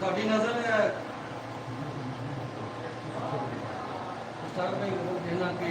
ਤੁਹਾਡੀ ਨਜ਼ਰ ਸਰ ਭਾਈ ਉਹ ਕਹਿਣਾ ਕਿ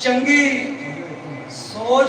ਚੰਗੀ ਸੋਚ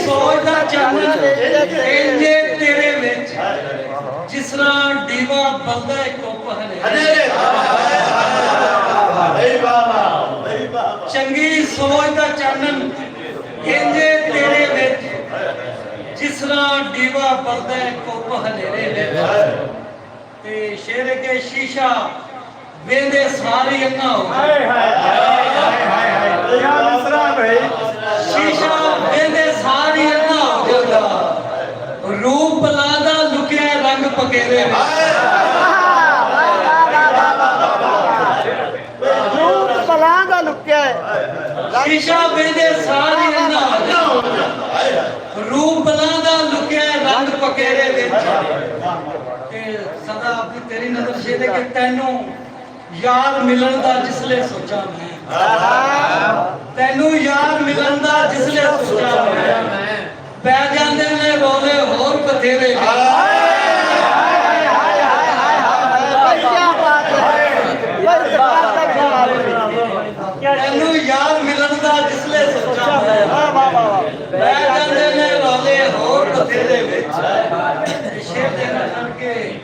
ਸੋਚ ਦਾ ਚਾਨਣ ਇੰਜੇ ਤੇਰੇ ਵਿੱਚ ਜਿਸ ਤਰ੍ਹਾਂ ਦੀਵਾ ਬਲਦਾ ਕੋਪ ਹਨੇਰੇ ਚੰਗੀ ਸੋਚ ਦਾ ਚਾਨਣ ਇੰਜੇ ਤੇਰੇ ਵਿੱਚ ਜਿਸ ਤਰ੍ਹਾਂ ਦੀਵਾ ਬਲਦਾ ਕੋਪ ਹਨੇਰੇ ਵਿੱਚ ਤੇ ਸ਼ੇਰ ਕੇ ਸ਼ੀਸ਼ਾ ਵੇਂਦੇ ਸਾਰੀ ਅੰਨਾ ਹੋ ਸ਼ੀਸ਼ਾ ਵੇਂਦੇ ਸਾਰੀ ਅੰਨਾ ਹੋ ਜਾਂਦਾ ਰੂਪ ਲਾਦਾ ਲੁਕਿਆ ਰੰਗ ਪਕੇਰੇ ਰੂਪ ਬਲਾਂ ਦਾ ਲੁਕਿਆ ਸ਼ੀਸ਼ਾ ਵੇਂਦੇ ਸਾਰੀ ਅੰਨਾ ਹੋ ਜਾਂਦਾ ਰੂਪ ਲਾਦਾ ਲੁਕਿਆ ਰੰਗ ਪਕੇਰੇ ਵਿੱਚ ਤੇ ਸਦਾ ਆਪਣੀ ਤੇਰੀ ਨਜ਼ਰ ਛੇੜੇ ਕਿ ਤੈਨੂੰ ਯਾਰ ਮਿਲਣ ਦਾ ਜਿਸਲੇ ਸੋਚਾਂ ਮੈਂ ਤੈਨੂੰ ਯਾਰ ਮਿਲਣ ਦਾ ਜਿਸਲੇ ਸੋਚਾਂ ਮੈਂ ਪੈ ਜਾਂਦੇ ਨੇ ਰੋਲੇ ਹੋਰ ਬਥੇਰੇ ਤੈਨੂੰ ਯਾਰ ਮਿਲਣ ਦਾ ਜਿਸਲੇ ਸੋਚਾਂ ਮੈਂ ਪੈ ਜਾਂਦੇ ਨੇ ਰੋਲੇ ਹੋਰ ਬਥੇਰੇ ਵਿੱਚ ਸ਼ੇਰ ਦੇ ਨਾਲ ਕੇ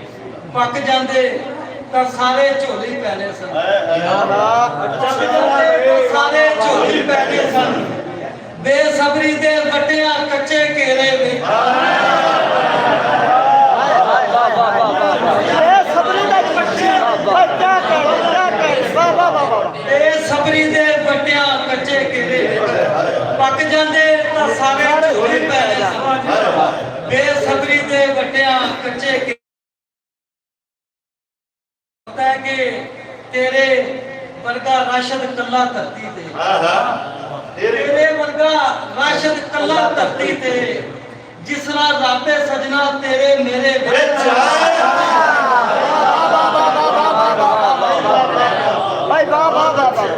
ਪੱਕ ਜਾਂਦੇ ਤਾਂ ਸਾਰੇ ਝੋਲੀ ਪੈਣੇ ਸਨ ਸਾਰੇ ਝੋਲੀ ਪੈਣੇ ਸਨ ਬੇਸਬਰੀ ਦੇ ਵੱਟਿਆਂ ਕੱਚੇ ਘੇਰੇ ਵਿੱਚ ਬੇਸਬਰੀ ਦੇ ਬੇਸਬਰੀ ਦੇ ਵੱਟਿਆਂ ਕੱਚੇ ਘੇਰੇ ਵਿੱਚ ਪੱਕ ਜਾਂਦੇ ਤਾਂ ਸਾਰੇ ਝੋਲੀ ਪੈਣੇ ਸਨ ਬੇਸਬਰੀ ਦੇ ਵੱਟਿਆਂ ਕੱਚੇ ਕਿ ਤੇਰੇ ਵਰਗਾ ਰਾਸ਼ਦ ਕੱਲਾ ਧਰਤੀ ਤੇ ਤੇਰੇ ਵਰਗਾ ਰਾਸ਼ਦ ਕੱਲਾ ਧਰਤੀ ਤੇ ਜਿਸ ਤਰ੍ਹਾਂ ਰਾਬੇ ਸਜਣਾ ਤੇਰੇ ਮੇਰੇ ਵਿੱਚ ਭਾਈ ਵਾਹ ਵਾਹ ਵਾਹ ਭਾਈ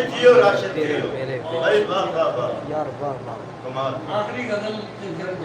ਜੀਓ ਰਾਸ਼ਦ ਜੀਓ ਭਾਈ ਵਾਹ ਵਾਹ ਵਾਹ ਯਾਰ ਵਾਹ ਵਾਹ ਕਮਾਲ ਆਖਰੀ ਗਜ਼ਲ ਤੇ ਫਿਰ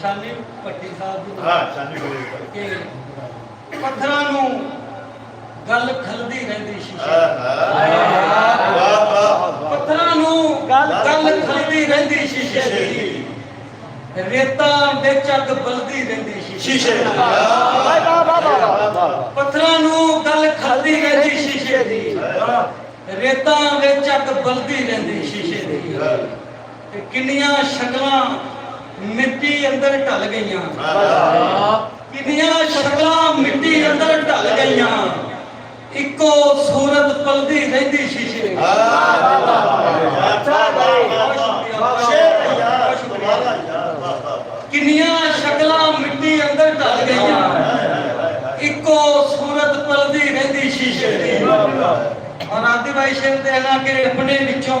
ਸ਼ਾਨੀ ਭੱਟੀ ਸਾਹਿਬ ਜੀ ਹਾਂ ਸ਼ਾਨੀ ਬੋਲੇ ਕਿ ਪੱਥਰਾਂ ਨੂੰ ਗੱਲ ਖਲਦੀ ਰਹਿੰਦੀ ਸ਼ੀਸ਼ੇ ਵਾਹ ਵਾਹ ਪੱਥਰਾਂ ਨੂੰ ਗੱਲ ਖਲਦੀ ਰਹਿੰਦੀ ਸ਼ੀਸ਼ੇ ਦੀ ਰੇਤਾਂ ਵਿੱਚ ਅੱਗ ਬਲਦੀ ਰਹਿੰਦੀ ਸ਼ੀਸ਼ੇ ਭਾਈ ਵਾਹ ਵਾਹ ਵਾਹ ਪੱਥਰਾਂ ਨੂੰ ਗੱਲ ਖਲਦੀ ਰਹਿੰਦੀ ਸ਼ੀਸ਼ੇ ਦੀ ਰੇਤਾਂ ਵਿੱਚ ਅੱਗ ਬਲਦੀ ਰਹਿੰਦੀ ਸ਼ੀਸ਼ੇ ਦੀ ਤੇ ਕਿੰਨੀਆਂ ਸ਼ਕਲਾਂ ਮਿੱਟੀ ਅੰਦਰ ਢਲ ਗਈਆਂ ਕਿੰਨੀਆਂ ਸ਼ਕਲਾਂ ਮਿੱਟੀ ਅੰਦਰ ਢਲ ਗਈਆਂ ਇੱਕੋ ਸੂਰਤ ਪਲਦੀ ਰਹਿੰਦੀ ਸ਼ੀਸ਼ੇ ਦੀ ਕਿੰਨੀਆਂ ਸ਼ਕਲਾਂ ਮਿੱਟੀ ਅੰਦਰ ਢਲ ਗਈਆਂ ਇੱਕੋ ਸੂਰਤ ਪਲਦੀ ਰਹਿੰਦੀ ਸ਼ੀਸ਼ੇ ਦੀ ਔਰ ਆਦਿ ਭਾਈ ਸ਼ੇਰ ਦੇਣਾ ਕਿ ਆਪਣੇ ਵਿੱਚੋਂ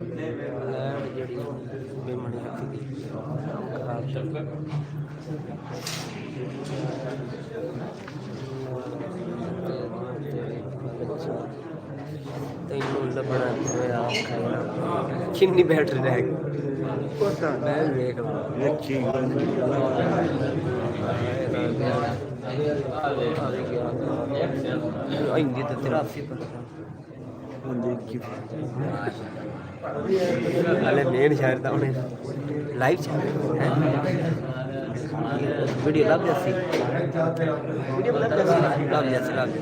لائٹ جڑی بے منی رکھی خراب چل تینوں لبنا ہویا کنی بیٹری رہ گئی میں دیکھ آئیں گے تو 83% مین شہر تھا انہیں لائیو چل ویڈیو لگ جاتی ویڈیو لگ جاتی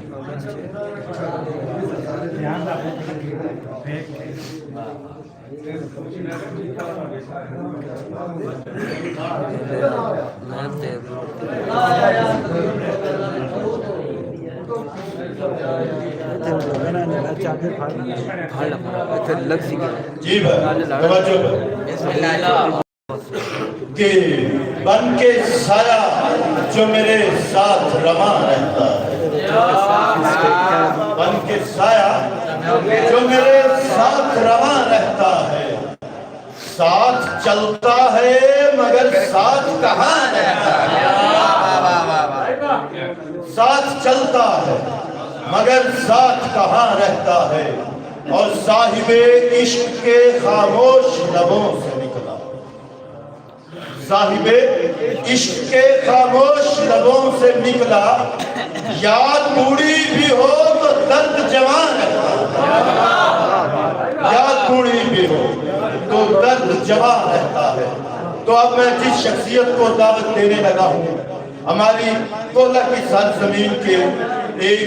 جی کہ بن کے سایہ جو میرے ساتھ رواں رہتا ہے، بن کے سایہ جو میرے ساتھ رواں رہتا ہے، ساتھ چلتا ہے مگر ساتھ کہاں رہتا ہے، ساتھ چلتا ہے مگر ساتھ کہاں رہتا ہے، اور صاحب عشق کے خاموش لبوں سے نکلا، صاحب عشق کے خاموش لبوں سے نکلا، یاد بوڑھی بھی ہو تو درد جوان رہتا ہے، یاد بوڑھی بھی ہو تو درد جوان رہتا ہے۔ تو اب میں جس شخصیت کو دعوت دینے لگا ہوں، ہماری کولہ کی سرزمین کے ایک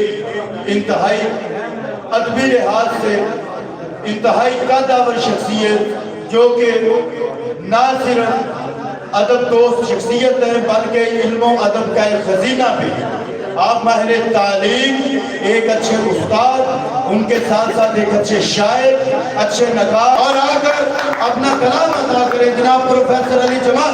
انتہائی ادبی لحاظ سے انتہائی قدر شخصیت، جو کہ نہ صرف ادب دوست شخصیت ہے بلکہ علم و ادب کا ایک خزینہ بھی ہے۔ آپ ماہر تعلیم، ایک اچھے استاد، ان کے ساتھ ساتھ ایک اچھے شاعر، اچھے نقاد، اور آ کر اپنا کلام ادا کریں جناب پروفیسر علی جمال۔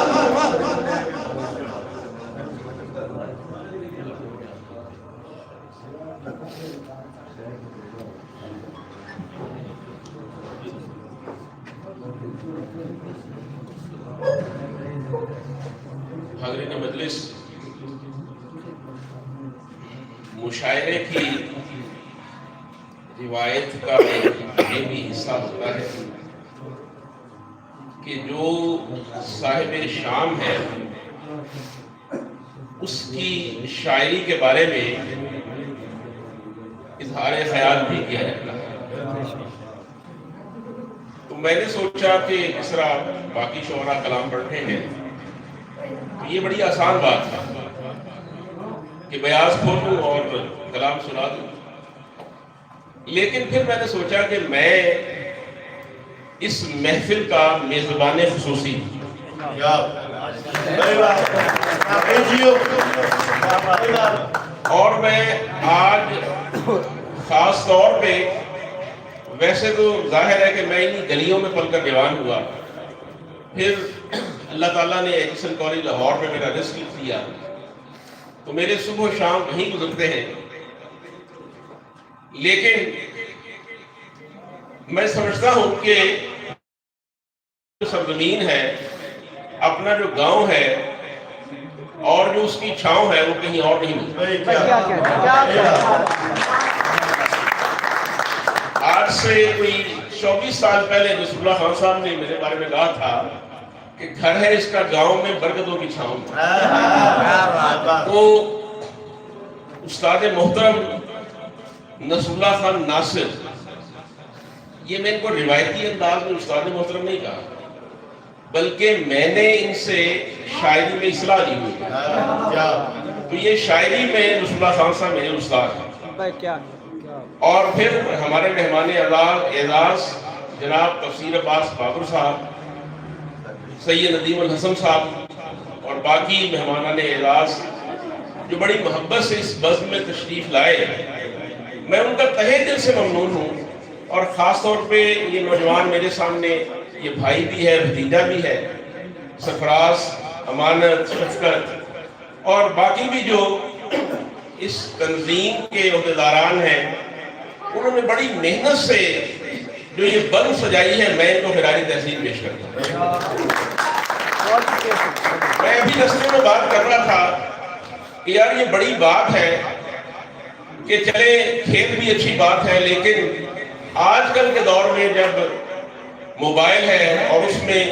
حاضرین مجلس، مشاعرے کی روایت کا یہ بھی حصہ ہوتا ہے کہ جو صاحب شام ہے اس کی شاعری کے بارے میں اظہار خیال بھی کیا جاتا ہے۔ تو میں نے سوچا کہ اس طرح باقی شعراء کلام پڑھتے ہیں، یہ بڑی آسان بات ہے کہ بیاض کھولوں اور کلام سنا دوں، لیکن پھر میں نے سوچا کہ میں اس محفل کا میزبان خصوصی اور میں آج خاص طور پہ، ویسے تو ظاہر ہے کہ میں انہی گلیوں میں پل کر جوان ہوا، پھر اللہ تعالیٰ نے ایجسن کالج لاہور میں میرا رزق دیا، تو میرے صبح و شام وہیں گزرتے ہیں، لیکن میں سمجھتا ہوں کہ جو سرزمین ہے، اپنا جو گاؤں ہے اور جو اس کی چھاؤں ہے، وہ کہیں اور نہیں ملتی۔ آج سے کوئی 24 سال پہلے نصر اللہ خان صاحب نے میرے بارے میں کہا تھا کہ گھر ہے اس کا گاؤں میں برکتوں کی چھاؤں میں۔ تو استاد محترم نصر اللہ خان ناصر، یہ میں ان کو روایتی انداز میں استاد محترم نہیں کہا، بلکہ میں نے ان سے شاعری میں اصلاح دی ہوئی، تو یہ شاعری میں نصر اللہ خان صاحب میرے استاد ہیں۔ اور پھر ہمارے مہمان اعزاز جناب تفسیر عباس بابر صاحب، سید ندیم الحسن صاحب اور باقی مہمانان اعزاز جو بڑی محبت سے اس بزم میں تشریف لائے، میں ان کا تہہ دل سے ممنون ہوں۔ اور خاص طور پہ یہ نوجوان میرے سامنے، یہ بھائی بھی ہے، بھتیجا بھی ہے، سرفراز، امانت، شفقت اور باقی بھی جو اس تنظیم کے عہدیداران ہیں، انہوں نے بڑی محنت سے جو یہ بند سجائی ہے میں ان کو خراج تحسین پیش کرتا ہوں۔ میں ابھی رستے میں بات کر رہا تھا کہ یار یہ بڑی بات ہے کہ چلے کھیل بھی اچھی بات ہے، لیکن آج کل کے دور میں جب موبائل ہے اور اس میں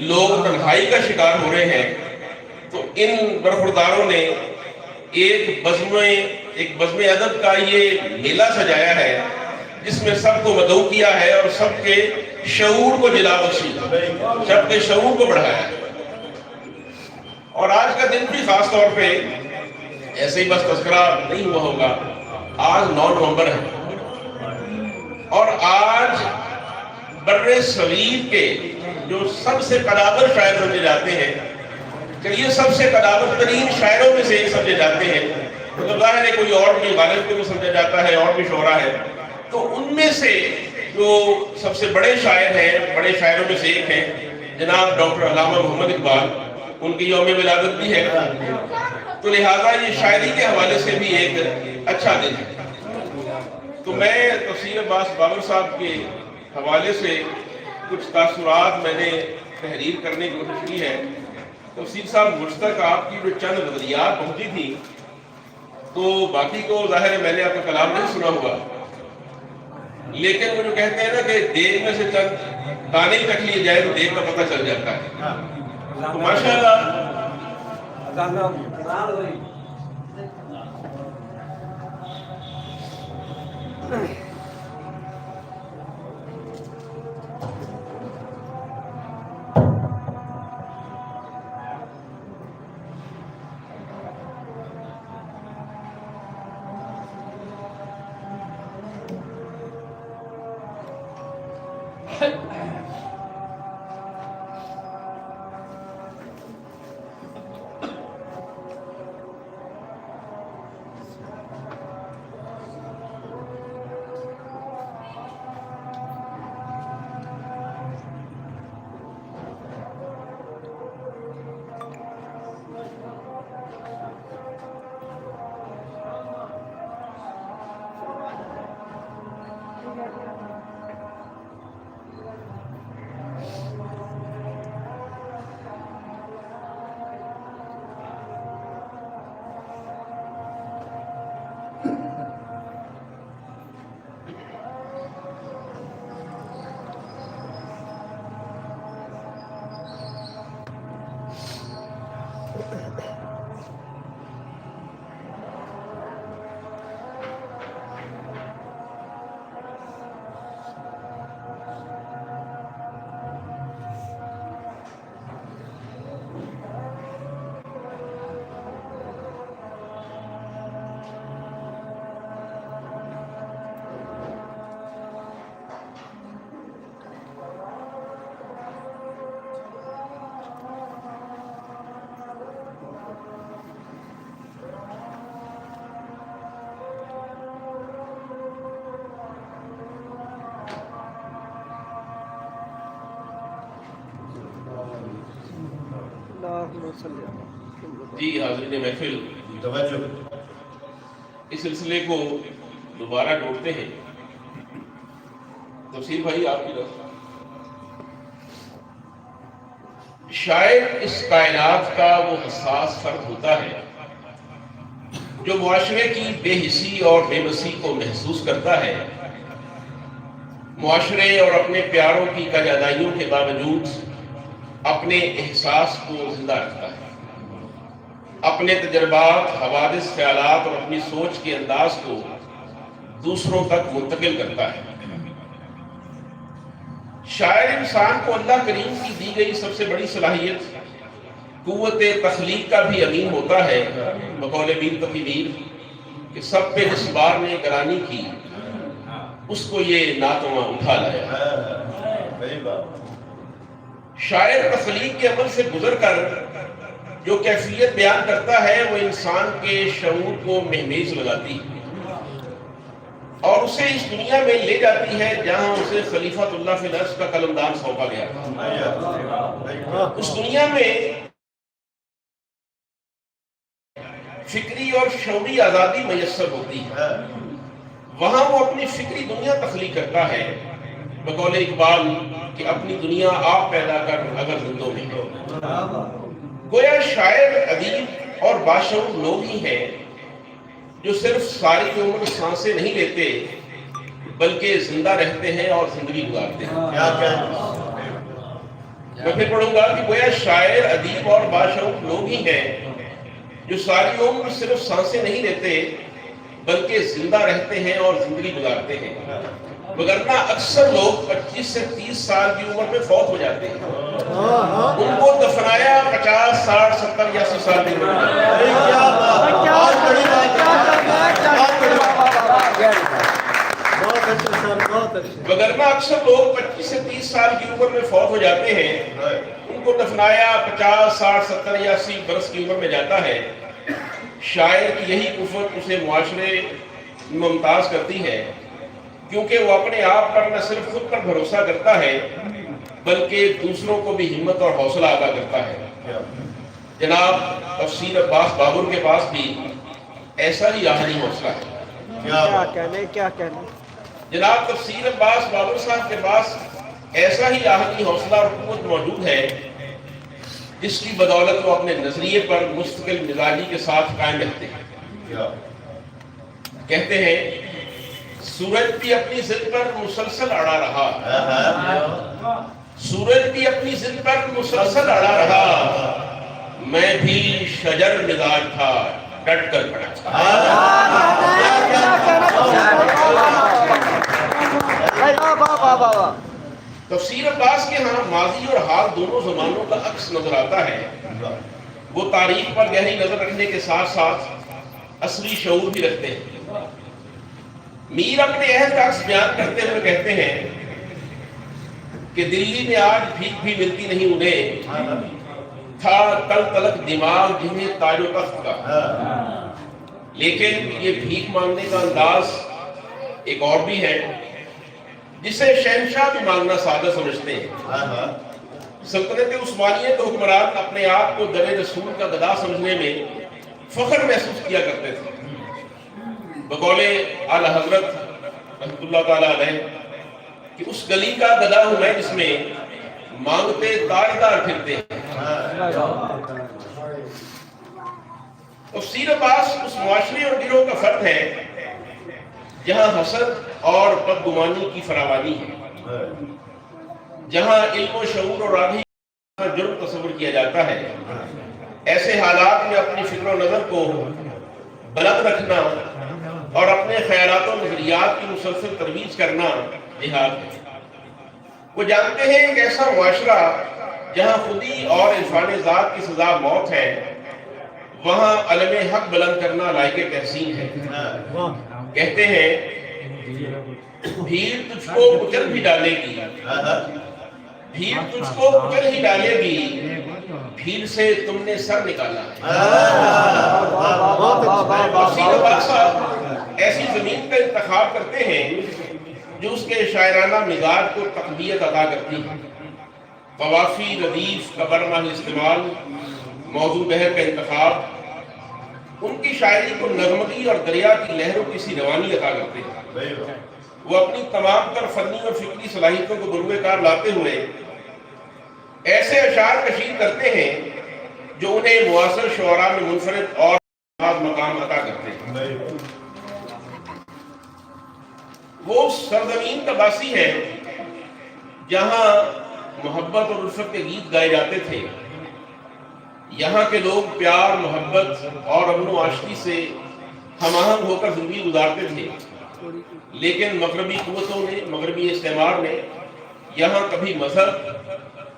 لوگ تنہائی کا شکار ہو رہے ہیں تو ان برخورداروں نے ایک بزم ادب کا یہ میلہ سجایا ہے جس میں سب کو مدعو کیا ہے اور سب کے شعور کو جلا بخشی، سب کے شعور کو بڑھایا ہے۔ اور آج کا دن بھی خاص طور پہ ایسے ہی بس تذکرہ نہیں ہوا ہوگا، آج 9 نومبر ہے اور آج بر صغیر کے جو سب سے قدامت شاعر سمجھے جاتے ہیں، چلیے سب سے قدامت ترین شاعروں میں سے ایک سمجھے جاتے ہیں، مطلب ظاہر ہے کوئی اور بھی غالب کو بھی سمجھا جاتا ہے اور بھی شعراء ہے، تو ان میں سے جو سب سے بڑے شاعر ہیں، بڑے شاعروں میں سے ایک ہیں جناب ڈاکٹر علامہ محمد اقبال، ان کی یوم ولادت بھی ہے، تو لہٰذا یہ شاعری کے حوالے سے بھی ایک اچھا دن ہے۔ تو میں تفسیر عباس بابر صاحب کے حوالے سے کچھ تاثرات میں نے تحریر کرنے کی کوشش کی ہے۔ تفسیر صاحب مجھ تک آپ کی جو چند نظریات پہنچی تھی تو باقی کو ظاہر ہے میں نے آپ کا کلام نہیں سنا ہوا، لیکن وہ جو کہتے ہیں نا کہ دیگ میں سے چند دانے رکھ لیے جائے تو دیگ کا پتہ چل جاتا ہے، تو ماشاءاللہ جی حاضرین محفل توجہ، اس سلسلے کو دوبارہ جوڑتے ہیں۔ تفسیر بھائی آپ کی طرف شاید اس کائنات کا وہ حساس فرد ہوتا ہے جو معاشرے کی بے حسی اور بے بسی کو محسوس کرتا ہے، معاشرے اور اپنے پیاروں کی کجادائیوں کے باوجود اپنے احساس کو زندہ رکھتا ہے، اپنے تجربات، حوادث، خیالات اور اپنی سوچ کے انداز کو دوسروں تک منتقل کرتا ہے۔ شاعر انسان کو اللہ کریم کی دی گئی سب سے بڑی صلاحیت قوت تخلیق کا بھی امین ہوتا ہے، بقول میر تقی میر کہ سب پہ جس بار نے گرانی کی اس کو یہ ناتواں اٹھا لایا۔ شاعر تخلیق کے عمل سے گزر کر جو کیفیت بیان کرتا ہے وہ انسان کے شعور کو مہمیز لگاتی ہے اور اسے اس دنیا میں لے جاتی ہے جہاں اسے خلیفۃ اللہ فی الارض کا قلمدان سونپا گیا۔ اس دنیا میں فکری اور شعوری آزادی میسر ہوتی ہے، وہاں وہ اپنی فکری دنیا تخلیق کرتا ہے بقول اقبال کہ اپنی دنیا آپ پیدا کر اگر زندوں میں ہے. گویا شاعر ادیب اور باشعور لوگ ہی ہیں جو صرف ساری عمر سانسیں نہیں لیتے بلکہ زندہ رہتے ہیں اور زندگی گزارتے ہیں. میں پھر پڑھوں گا کہ گویا شاعر ادیب اور باشعور لوگ ہی ہیں جو ساری عمر صرف سانسیں نہیں لیتے بلکہ زندہ رہتے ہیں اور زندگی گزارتے ہیں. وگرنہ اکثر لوگ 25 سے 30 سال کی عمر میں فوت ہو جاتے ہیں. ان کو دفنایا 50 60 70 80 سال کی عمر وگرنہ اکثر لوگ 25 سے 30 سال کی عمر میں فوت ہو جاتے ہیں. ان کو دفنایا 50 60 70 یا 80 برس کی عمر میں جاتا ہے. شاعر کی یہی قوت اسے معاشرے میں ممتاز کرتی ہے کیونکہ وہ اپنے آپ پر نہ صرف خود پر بھروسہ کرتا ہے بلکہ دوسروں کو بھی ہمت اور حوصلہ عطا کرتا ہے. جناب تفسیر عباس بابر کے پاس بھی ایسا ہی آخری حوصلہ ہے. کیا کہنے جناب تفسیر عباس بابر صاحب کے پاس ایسا ہی آخری حوصلہ اور قوت موجود ہے جس کی بدولت وہ اپنے نظریے پر مستقل مزاجی کے ساتھ قائم رہتے ہیں. کہتے ہیں سورج بھی اپنی ضد پر مسلسل اڑا رہا، سورج بھی اپنی ضد پر مسلسل اڑا رہا، میں بھی شجر مزاج تھا ڈٹ کر کھڑا تھا. تفسیر عباس کے ہاں ماضی اور حال دونوں زمانوں کا عکس نظر آتا ہے. وہ تاریخ پر گہری نظر رکھنے کے ساتھ ساتھ اصلی شعور بھی رکھتے ہیں. میر اپنے عہد کا عکس بیان کرتے ہوئے کہتے ہیں کہ دلی میں آج بھیک بھی ملتی نہیں انہیں، تھا کل تلک دماغ جنہیں تاج و تخت کا. لیکن یہ بھیک مانگنے کا انداز ایک اور بھی ہے جسے شہنشاہ بھی مانگنا سادہ سمجھتے ہیں. سلطنت عثمانیہ کے حکمران اپنے آپ کو در رسول کا گدا سمجھنے میں فخر محسوس کیا کرتے تھے. بقول اعلی حضرت رحمۃ اللہ تعالی علیہ کہ اس گلی کا گدا ہوں میں جس میں مانگتے تاجدار پھرتے ہیں. تفسیر عباس اس معاشرے اور گروہ کا فرد ہے جہاں حسد اور بدگمانی کی فراوانی ہے، جہاں علم و شعور اور راضی کا جرم تصور کیا جاتا ہے. ایسے حالات میں اپنی فکر و نظر کو بلند رکھنا اور اپنے خیالات و نظریات کی مسلسل ترویج کرنا جہاد ہے. وہ جانتے ہیں کہ ایسا معاشرہ جہاں خودی اور عرفان ذات کی سزا موت ہے وہاں علم حق بلند کرنا لائق تحسین ہے. کہتے ہیں بھیڑ تجھ کو کچل بھی ڈالے گی، بھیڑ تجھ کو کچل ہی ڈالے گی، بھیڑ سے تم نے سر نکالا ہے. تفسیر عباس صاحب ایسی زمین کا انتخاب کرتے ہیں جو اس کے شاعرانہ مزاج کو تقویت عطا کرتی ہے. قوافی ردیف کا برمہ استعمال، موضوع بحر کا انتخاب ان کی شاعری کو نغمگی اور دریا کی لہروں کی سی روانی عطا کرتے ہیں. وہ اپنی تمام تر فنی اور فکری صلاحیتوں کو بروئے کار لاتے ہوئے ایسے اشعار کشید کرتے ہیں جو انہیں معاصر شعراء میں منفرد اور مقام عطا کرتے ہیں. وہ سرزمین کا باسی ہے جہاں محبت اور الفت کے گیت گائے جاتے تھے. یہاں کے لوگ پیار، محبت اور امن و عاشقی سے ہم آہنگ ہو کر زندگی گزارتے تھے. لیکن مغربی قوتوں نے، مغربی استعمار نے یہاں کبھی مذہب،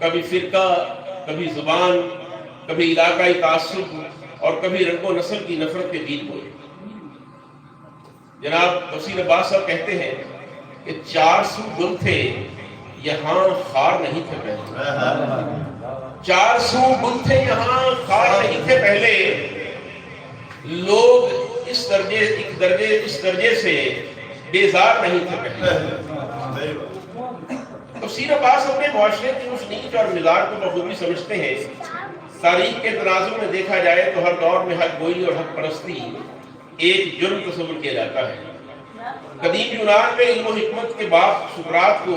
کبھی فرقہ، کبھی زبان، کبھی علاقائی تعصب اور کبھی رنگ و نسل کی نفرت کے گیت بولے. جناب تفسیر عباس صاحب کہتے ہیں کہ 400 گل تھے یہاں خار نہیں تھے پہلے. 400 گل تھے یہاں خار نہیں تھے پہلے. لوگ اس درجے سے بیزار نہیں تھے پہلے. تفسیر عباس اپنے معاشرے کی اس نیچ اور مزاج کو بخوبی سمجھتے ہیں. تاریخ کے تناظر میں دیکھا جائے تو ہر دور میں حق گوئی اور حق پرستی ایک جرم تصور کیا جاتا ہے. قدیم یونان میں علم و حکمت کے باپ سقراط کو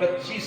25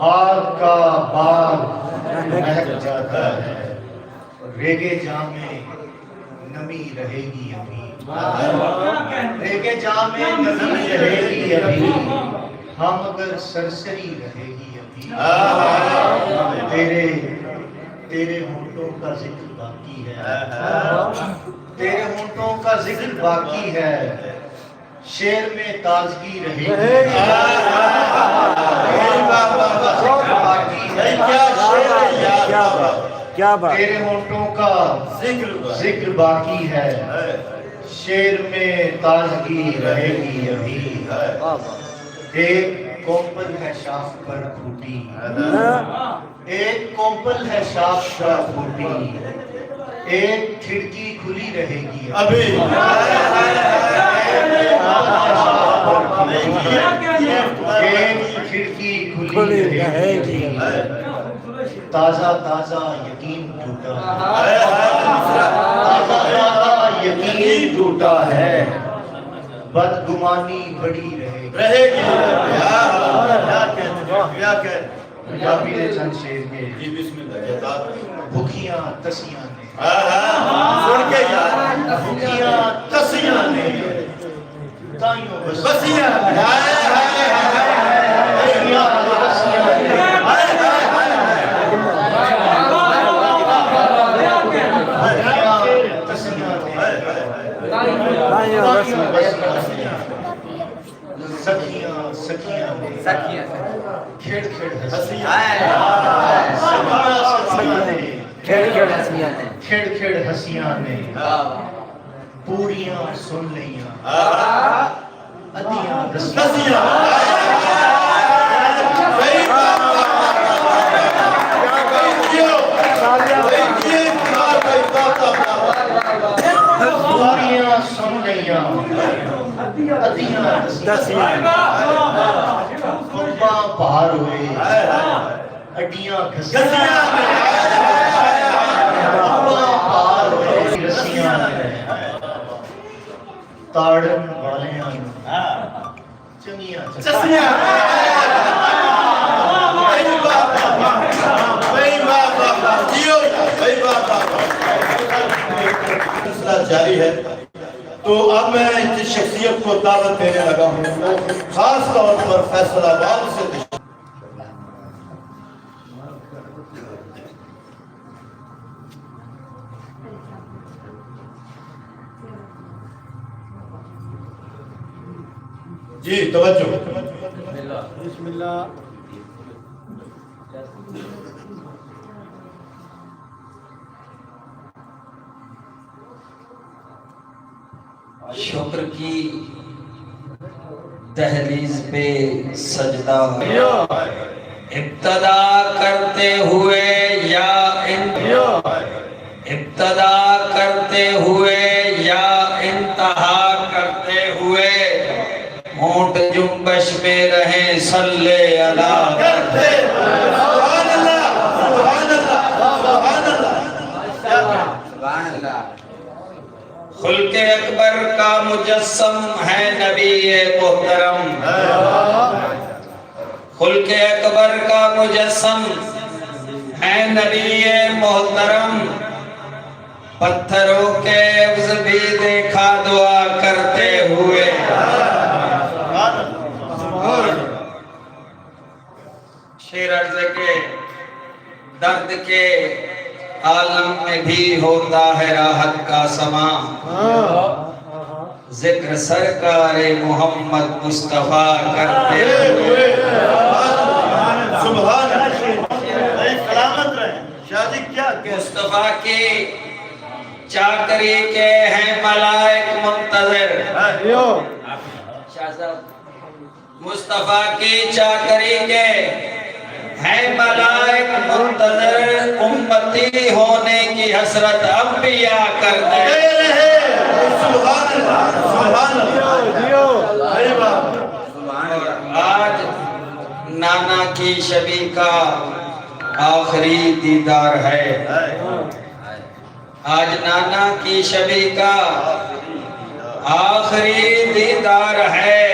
باغ کا باغ مہک جاتا ہے، ریگے جام میں نمی رہے گی ابھی، ریگے جام میں نمی رہے گی ابھی، ہم اگر سرسری رہے گی ابھی، تیرے ہونٹوں کا ذکر باقی ہے، تیرے ہونٹوں کا ذکر باقی ہے، شیر میں تازگی رہے گی، کیا بات، تیرے ہونٹوں کا ذکر باقی ہے، شیر میں تازگی رہے گی ابھی، ایک کوپل ہے شاخ پر پھوٹی، ایک کوپل ہے شاخ پر پھوٹی، ایک کھڑکی کھلی رہے گی ابھی، ایک کھڑکی کھلی رہے گی، تازہ تازہ یقین ٹوٹا ہے، تازہ تازہ یقین ٹوٹا ہے، بدگمانی بڑی رہے گی، پنجابی نے چند شیر کے بھوکیاں تسیاں نے، بھوکیاں تسیاں نے تائیوں بسیاں سکھیاں کھڑ کھڑ ہنسیاں نے پوریاں سن لیاں ادیاں دسیاں، پوریاں سن لیاں ادیاں دسیاں، کنباں پار ہوئے اڈیاں گھسیاں، کنباں پار ہوئے رسیاں، تاڑن والیاں چنگیاں چسیاں، سلسلہ جاری ہے۔ تو اب میں جس شخصیت کو دعوت دینے لگا ہوں وہ خاص طور پر فیصل آباد سے جی توجہ، بسم اللہ، شکر کی دہلیز پہ سجدہ ابتدا کرتے ہوئے یا انتہا کرتے ہوئے ہونٹ جنبش میں رہیں صلی اللہ کرتے، سبحان اللہ سبحان اللہ سبحان اللہ، خلق اکبر کا مجسم ہے نبی محترم، خلق اکبر کا مجسم ہے نبی محترم، پتھروں کے عوض بھی دیکھا دعا کرتے ہوئے، شیر عرض کے درد کے عالم میں بھی ہوتا ہے راحت کا سما، ذکر سرکار محمد مصطفیٰ کرتے ہوئے، سبحان اللہ، سلامت رہے شاہ جی، کیا مصطفیٰ کی چاکری کے ہیں ملائک منتظر، مصطفیٰ کی چاکری کے ہیں ملائک منتظر، امتی ہونے کی حسرت انبیاء کرتے رہے، سبحان اللہ سبحان اللہ، آج نانا کی شبی کا آخری دیدار ہے، آج نانا کی شبی کا آخری دیدار ہے،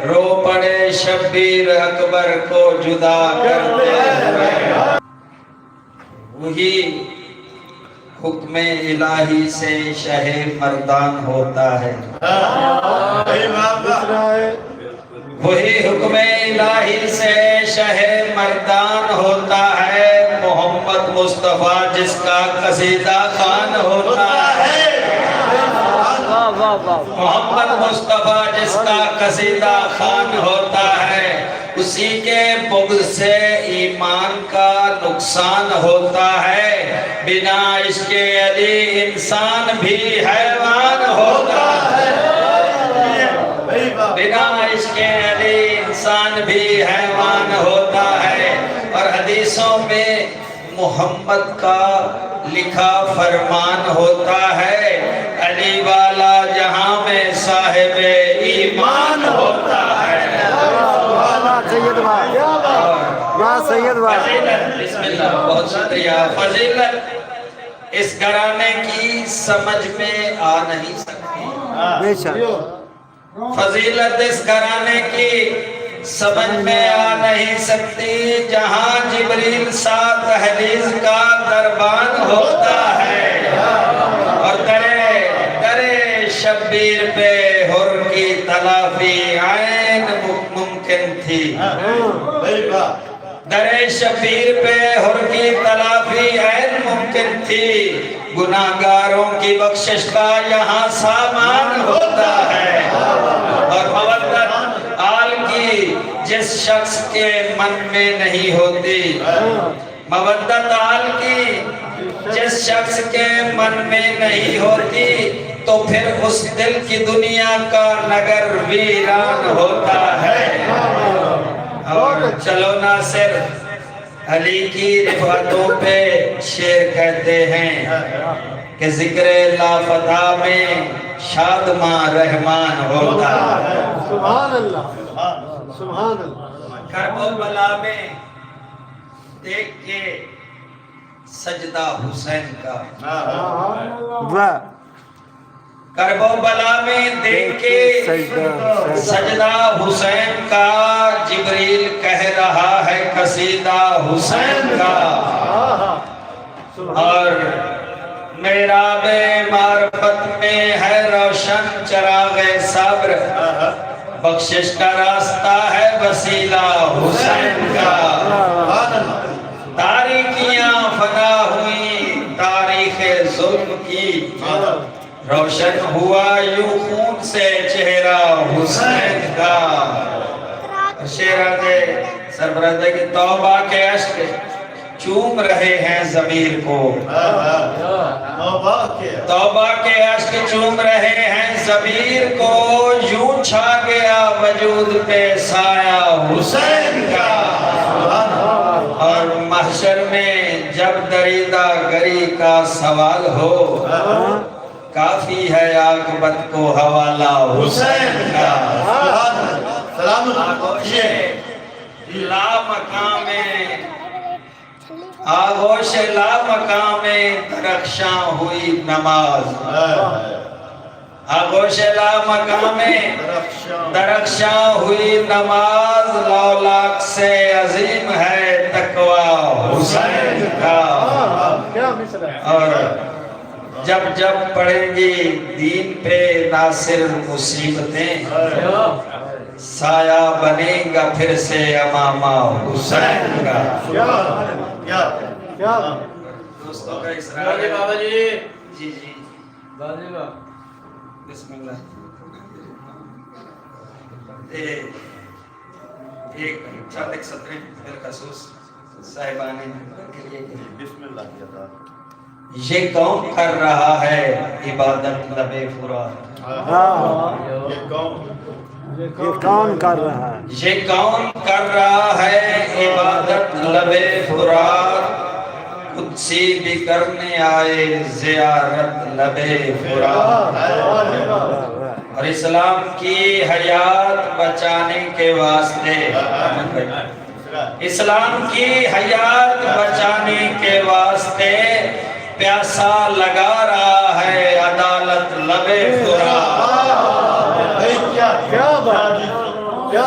رو پڑے شبیر اکبر کو جدا کرتے ہوئے، وہی حکم الہی سے شہ مردان ہوتا ہے، وہی حکم الہی سے شہ مردان ہوتا ہے، محمد مصطفیٰ جس کا قصیدہ خوان ہوتا ہے، محمد مصطفیٰ جس کا قصیدہ خوان ہوتا ہے، اسی کے بغض سے ایمان کا نقصان ہوتا ہے، بنا عشق علی انسان بھی حیوان ہوتا ہے، بنا عشق علی انسان بھی حیوان ہوتا ہے۔ اور حدیثوں میں محمد کا لکھا فرمان ہوتا ہے، علی والا جہاں میں صاحب ایمان ہوتا ہے۔ سید بھائی، واہ سید بھائی، بسم اللہ، بہت شکریہ۔ فضیلت اس گھرانے کی سمجھ میں آ نہیں سکتی، بے شک فضیلت اس گھرانے کی سمجھ میں آ نہیں سکتی، جہاں جبریل سات دہلیز کا دربان ہوتا ہے، اور درے شبیر پہ حر کی تلافی عین ممکن تھی، درے شبیر پہ حر کی تلافی عین ممکن تھی، گناہگاروں کی بخشش کا یہاں سامان ہوتا ہے، اور مودت آل کی جس شخص کے من میں نہیں ہوتی، مودت آل کی جس شخص کے من میں نہیں ہوتی، تو پھر اس دل کی دنیا کا نگر ویران ہوتا ہے۔ اور چلو ناصر علی کی رفعتوں پہ شعر کہتے ہیں کہ ذکر لافتہ میں شادماں رحمان ہوتا ہے۔ سبحان اللہ، سبحان اللہ۔ کرب و بلا میں دیکھ کے سجدہ حسین کا، واہ کرب و بلا میں دیکھ کے سجدہ حسین کا، جبریل کہہ رہا ہے قصیدہ حسین کا، اور محراب معرفت میں ہے روشن چراغ صبر، بخشش کا راستہ ہے وسیلہ حسین کا، تاریکیاں فنا ہوئی تاریخ ظلم کی، روشن ہوا یوں خون سے چہرہ حسین کا۔ شیرازے سربرازے کی توبہ کے اشک چوم رہے ہیں ضمیر کو، توبہ کے اشک چوم رہے ہیں ضمیر کو، یوں چھا گیا وجود پہ سایہ حسین کا، اور محشر میں جب دریدہ گری کا سوال ہو، کافی ہے عاقبت کو حوالہ حسین کا۔ آغوش لا مقام آغوش لا مقام درخشاں ہوئی نماز، آغوش لا مقام درخشاں ہوئی نماز، لولاک سے عظیم ہے تقوی حسین کا، اور جب جب پڑیں گی دین پہ ناصر مصیبتیں، سایہ بنے گا پھر سے امامہ حسین کا۔ دوستوں کا اسرار ہے بابا جی، جی جی بسم اللہ۔ ایک چند ایک سطریں بالخصوص صاحبان کے لیے بسم اللہ کیا تھا۔ یہ کون کر رہا ہے عبادت لبے فرات، یہ کون کر رہا ہے، یہ کون کر رہا ہے عبادت لبے فرات، قدسی بھی کرنے آئے زیارت لبے فرات، اور اسلام کی حیات بچانے کے واسطے، اسلام کی حیات بچانے کے واسطے پیاسا لگا رہا ہے عدالت لبے فرات۔ کیا بات، کیا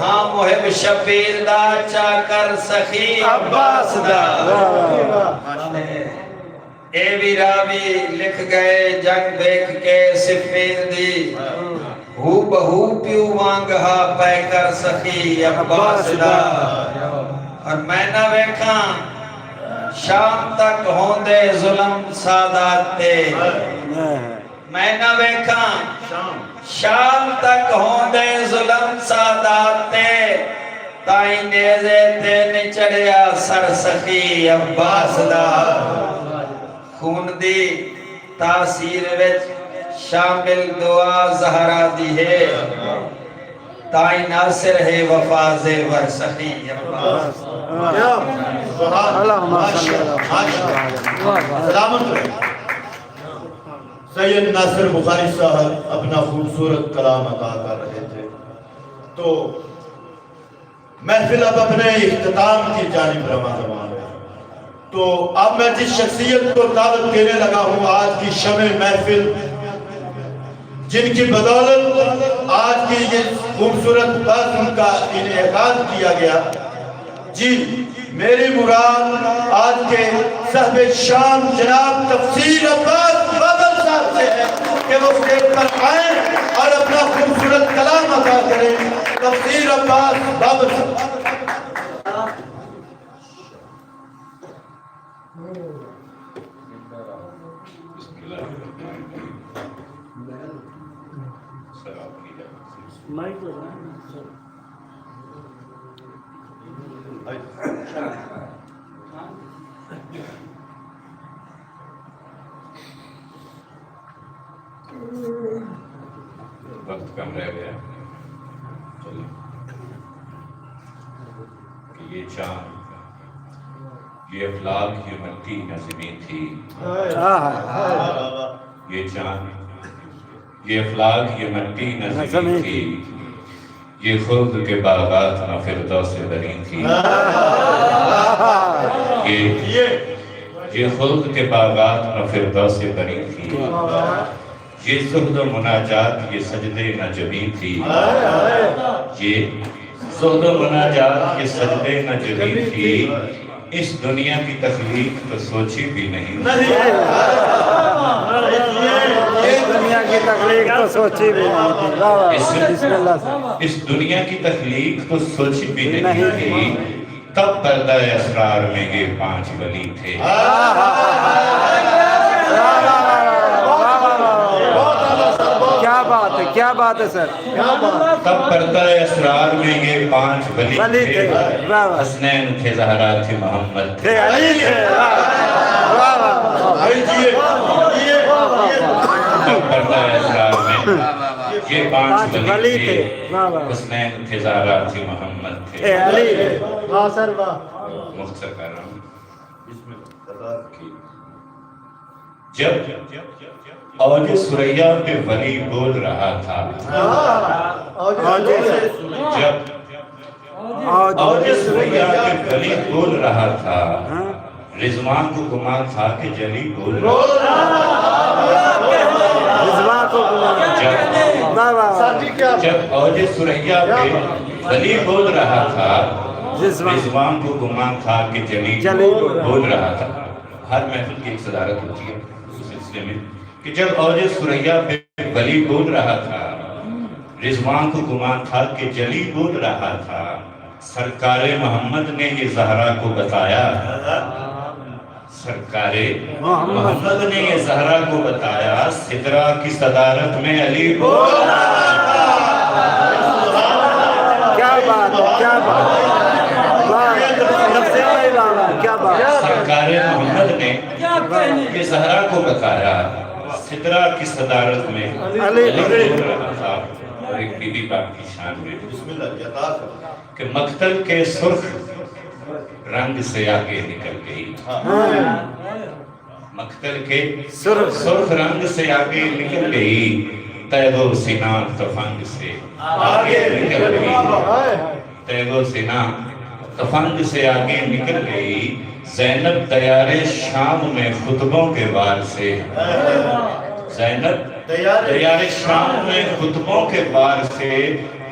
ہاں محب شبیر دا چاکر سخی عباس دا اے بھی راوی لکھ گئے جنگ دیکھ کے صفین دی ہو بہو پیو وانگہا پے کر سخی عباس دا اور میں نہ ویکھاں شام تک ہوندے ظلم سادات تے میں نہ ویکھاں شام تک ہوندے ظلم سادات تے تائیں نیزے تے نچڑیا سر سخی عباس دا خون دی تاثیر وچ شامل دعا زہرا دی ہے تائیں ناصر ہے وفاز ور سخی عباس سید ناصر بخاری صاحب اپنا خوبصورت کلام ادا کر رہے تھے تو محفل اب اپنے اختتام کی جانب رواں ہے تو اب میں جس شخصیت کو دعوت دینے لگا ہوں آج کی شمع محفل جن کی بدولت آج کی یہ خوبصورت بزم کا انعقاد کیا گیا جی میری مراد آج کے صاحب شام جناب تفسیر عباس بابر صاحب سے ہے کہ وہ اسٹیج پر آئیں اور اپنا خوبصورت کلام ادا کریں تفسیر عباس بابر صاحب وقت کم رہ گیا چلو کہ یہ چاند یہ افلاک یہ مٹی نہ زمین تھی یہ چاند یہ افلاک یہ مٹی نہ زمین تھی یہ خلد کے باغات نہ فردوس برین تھی یہ خلد کے باغات نہ فردوس برین تھی یہ زہد و مناجات یہ سجدے نہ جبین تھی یہ زہد و مناجات یہ سجدے نہ جبین تھی اس دنیا کی تخلیق تو سوچی بھی نہیں اس دنیا کی تخلیق تو سوچی بھی نہیں اس دنیا کی تخلیق تو سوچی بھی نہیں تھی تب پردہ اسرار میں یہ 5 ولی تھے کیا بات ہے سر تب پردہ اسرار میں یہ 5 ولی تھے حسنین تھے زہرا تھے محمد تھے تب پردہ اسرار میں یہ 5 ولی تھے حسنین تھے زہرا تھے محمد تھے مختصر کر رہا ہوں جب اوج سریا پہ ولی بول رہا تھا جب اوج سریا پہ ولی بول رہا تھا رضوان کو گمان تھا کہ جلی بول جب اوج سریا پہ ولی بول رہا تھا رضوان کو گمان تھا کہ جلی بول رہا تھا ہر محفل کی ایک صدارت ہوتی ہے اس سلسلے میں کہ جب اوج سریا پہ ولی بول رہا تھا رضوان کو گمان تھا کہ جلی بول رہا تھا سرکار محمد نے یہ زہرا کو بتایا سرکار محمد نے یہ زہرا کو بتایا سدرا کی صدارت میں علی بول رہا سرکار محمد نے یہ زہرا کو بتایا سدرا کی صدارت میں علی بول رہا تھا اور ایک بی بی پاک کی شان میں کہ مقتل کے سرخ رنگ سے آگے نکل گئی مقتل کے سرخ رنگ سے آگے نکل گئی تیغ و سینہ تفنگ سے آگے نکل گئی تیغ و سینہ تفنگ سے آگے نکل گئی زینب دیار شام میں خطبوں کے وار سے زینب دیار شام میں خطبوں کے وار سے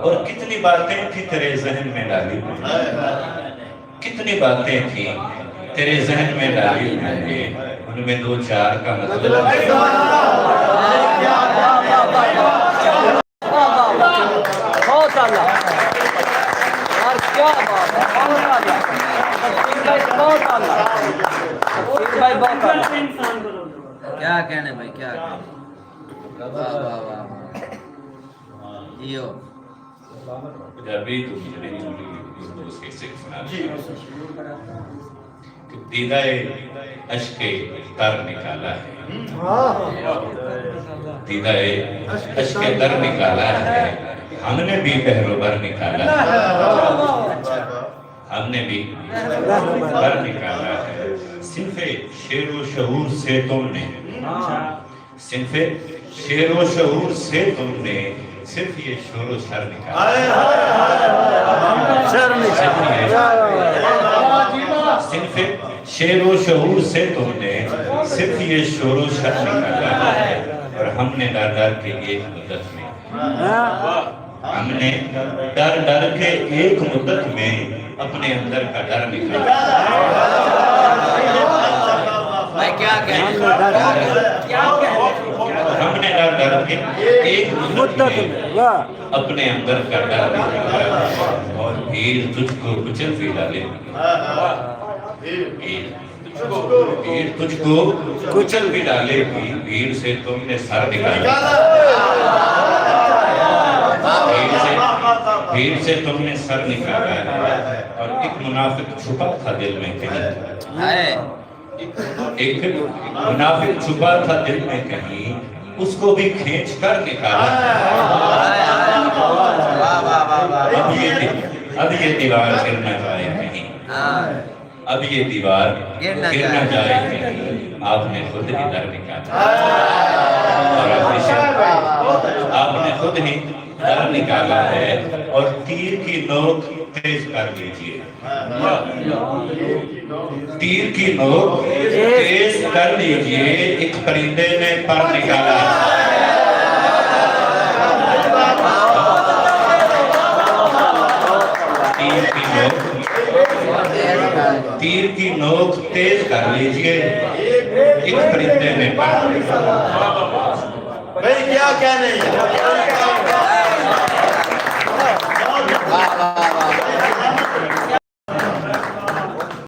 اور کتنی باتیں تھی تیرے ذہن میں ڈالی میں نے، کتنی باتیں تھی تیرے ذہن میں ڈالی میں نے، ان میں دو چار کا مطلب بہت اعلیٰ یار، کیا بات ہے، بہت اعلیٰ بھائی، بہت اعلیٰ۔ کیا کہنے بھائی، کیا کہنے؟ واہ واہ واہ واہ۔ جبھی تو مجھے اس کے سکھ سنا کہ دیدہ عشق تر نکالا ہے، دیدہ عشق تر نکالا ہے، ہم نے بھی پہلو بر نکالا ہے، ہم نے بھی بر نکالا ہے، صنف شعر و شعور سے تم نے، صنف شعر و شعور سے تم نے صرف یہ شور و شر نکالا، صنف شعر و شعور سے تم نے صرف یہ شور و شر نکالا ہے، اور ہم نے ڈر ڈر کے ایک مدت میں، ہم نے ڈر ڈر کے ایک مدت میں اپنے اندر کا ڈر نکالا، کیا کہنے؟ ہم نے ڈر ڈر کے ایک مدت میں اپنے اندر کا ڈر نکالا، اور بھیڑ تجھ کو کچل بھی ڈالے، بھیڑ تجھ کو کچل بھی ڈالے گی، بھیڑ سے تم نے سر نکالا، بھیڑ سے تم نے سر نکالا ہے، اور ایک منافق چھپا تھا دل میں کہیں، ایک منافق چھپا تھا دل میں کہیں، اس کو بھی کھینچ کر نکالا، اب یہ دیوار گرنا جائے کہیں، اب یہ دیوار گرنا جائے کہیں، آپ نے خود ہی در نکالا، اور آپ نے خود ہی در نکالا ہے، اور تیر کی نوک تیز کر لیجئے، تیر کی نوک تیز کر لیجئے، ایک پرندے نے پر نکالا، تیر کی نوک تیز کر لیجئے، ایک پرندے نے پر نکالا۔ بھائی کیا کہنے ہیں؟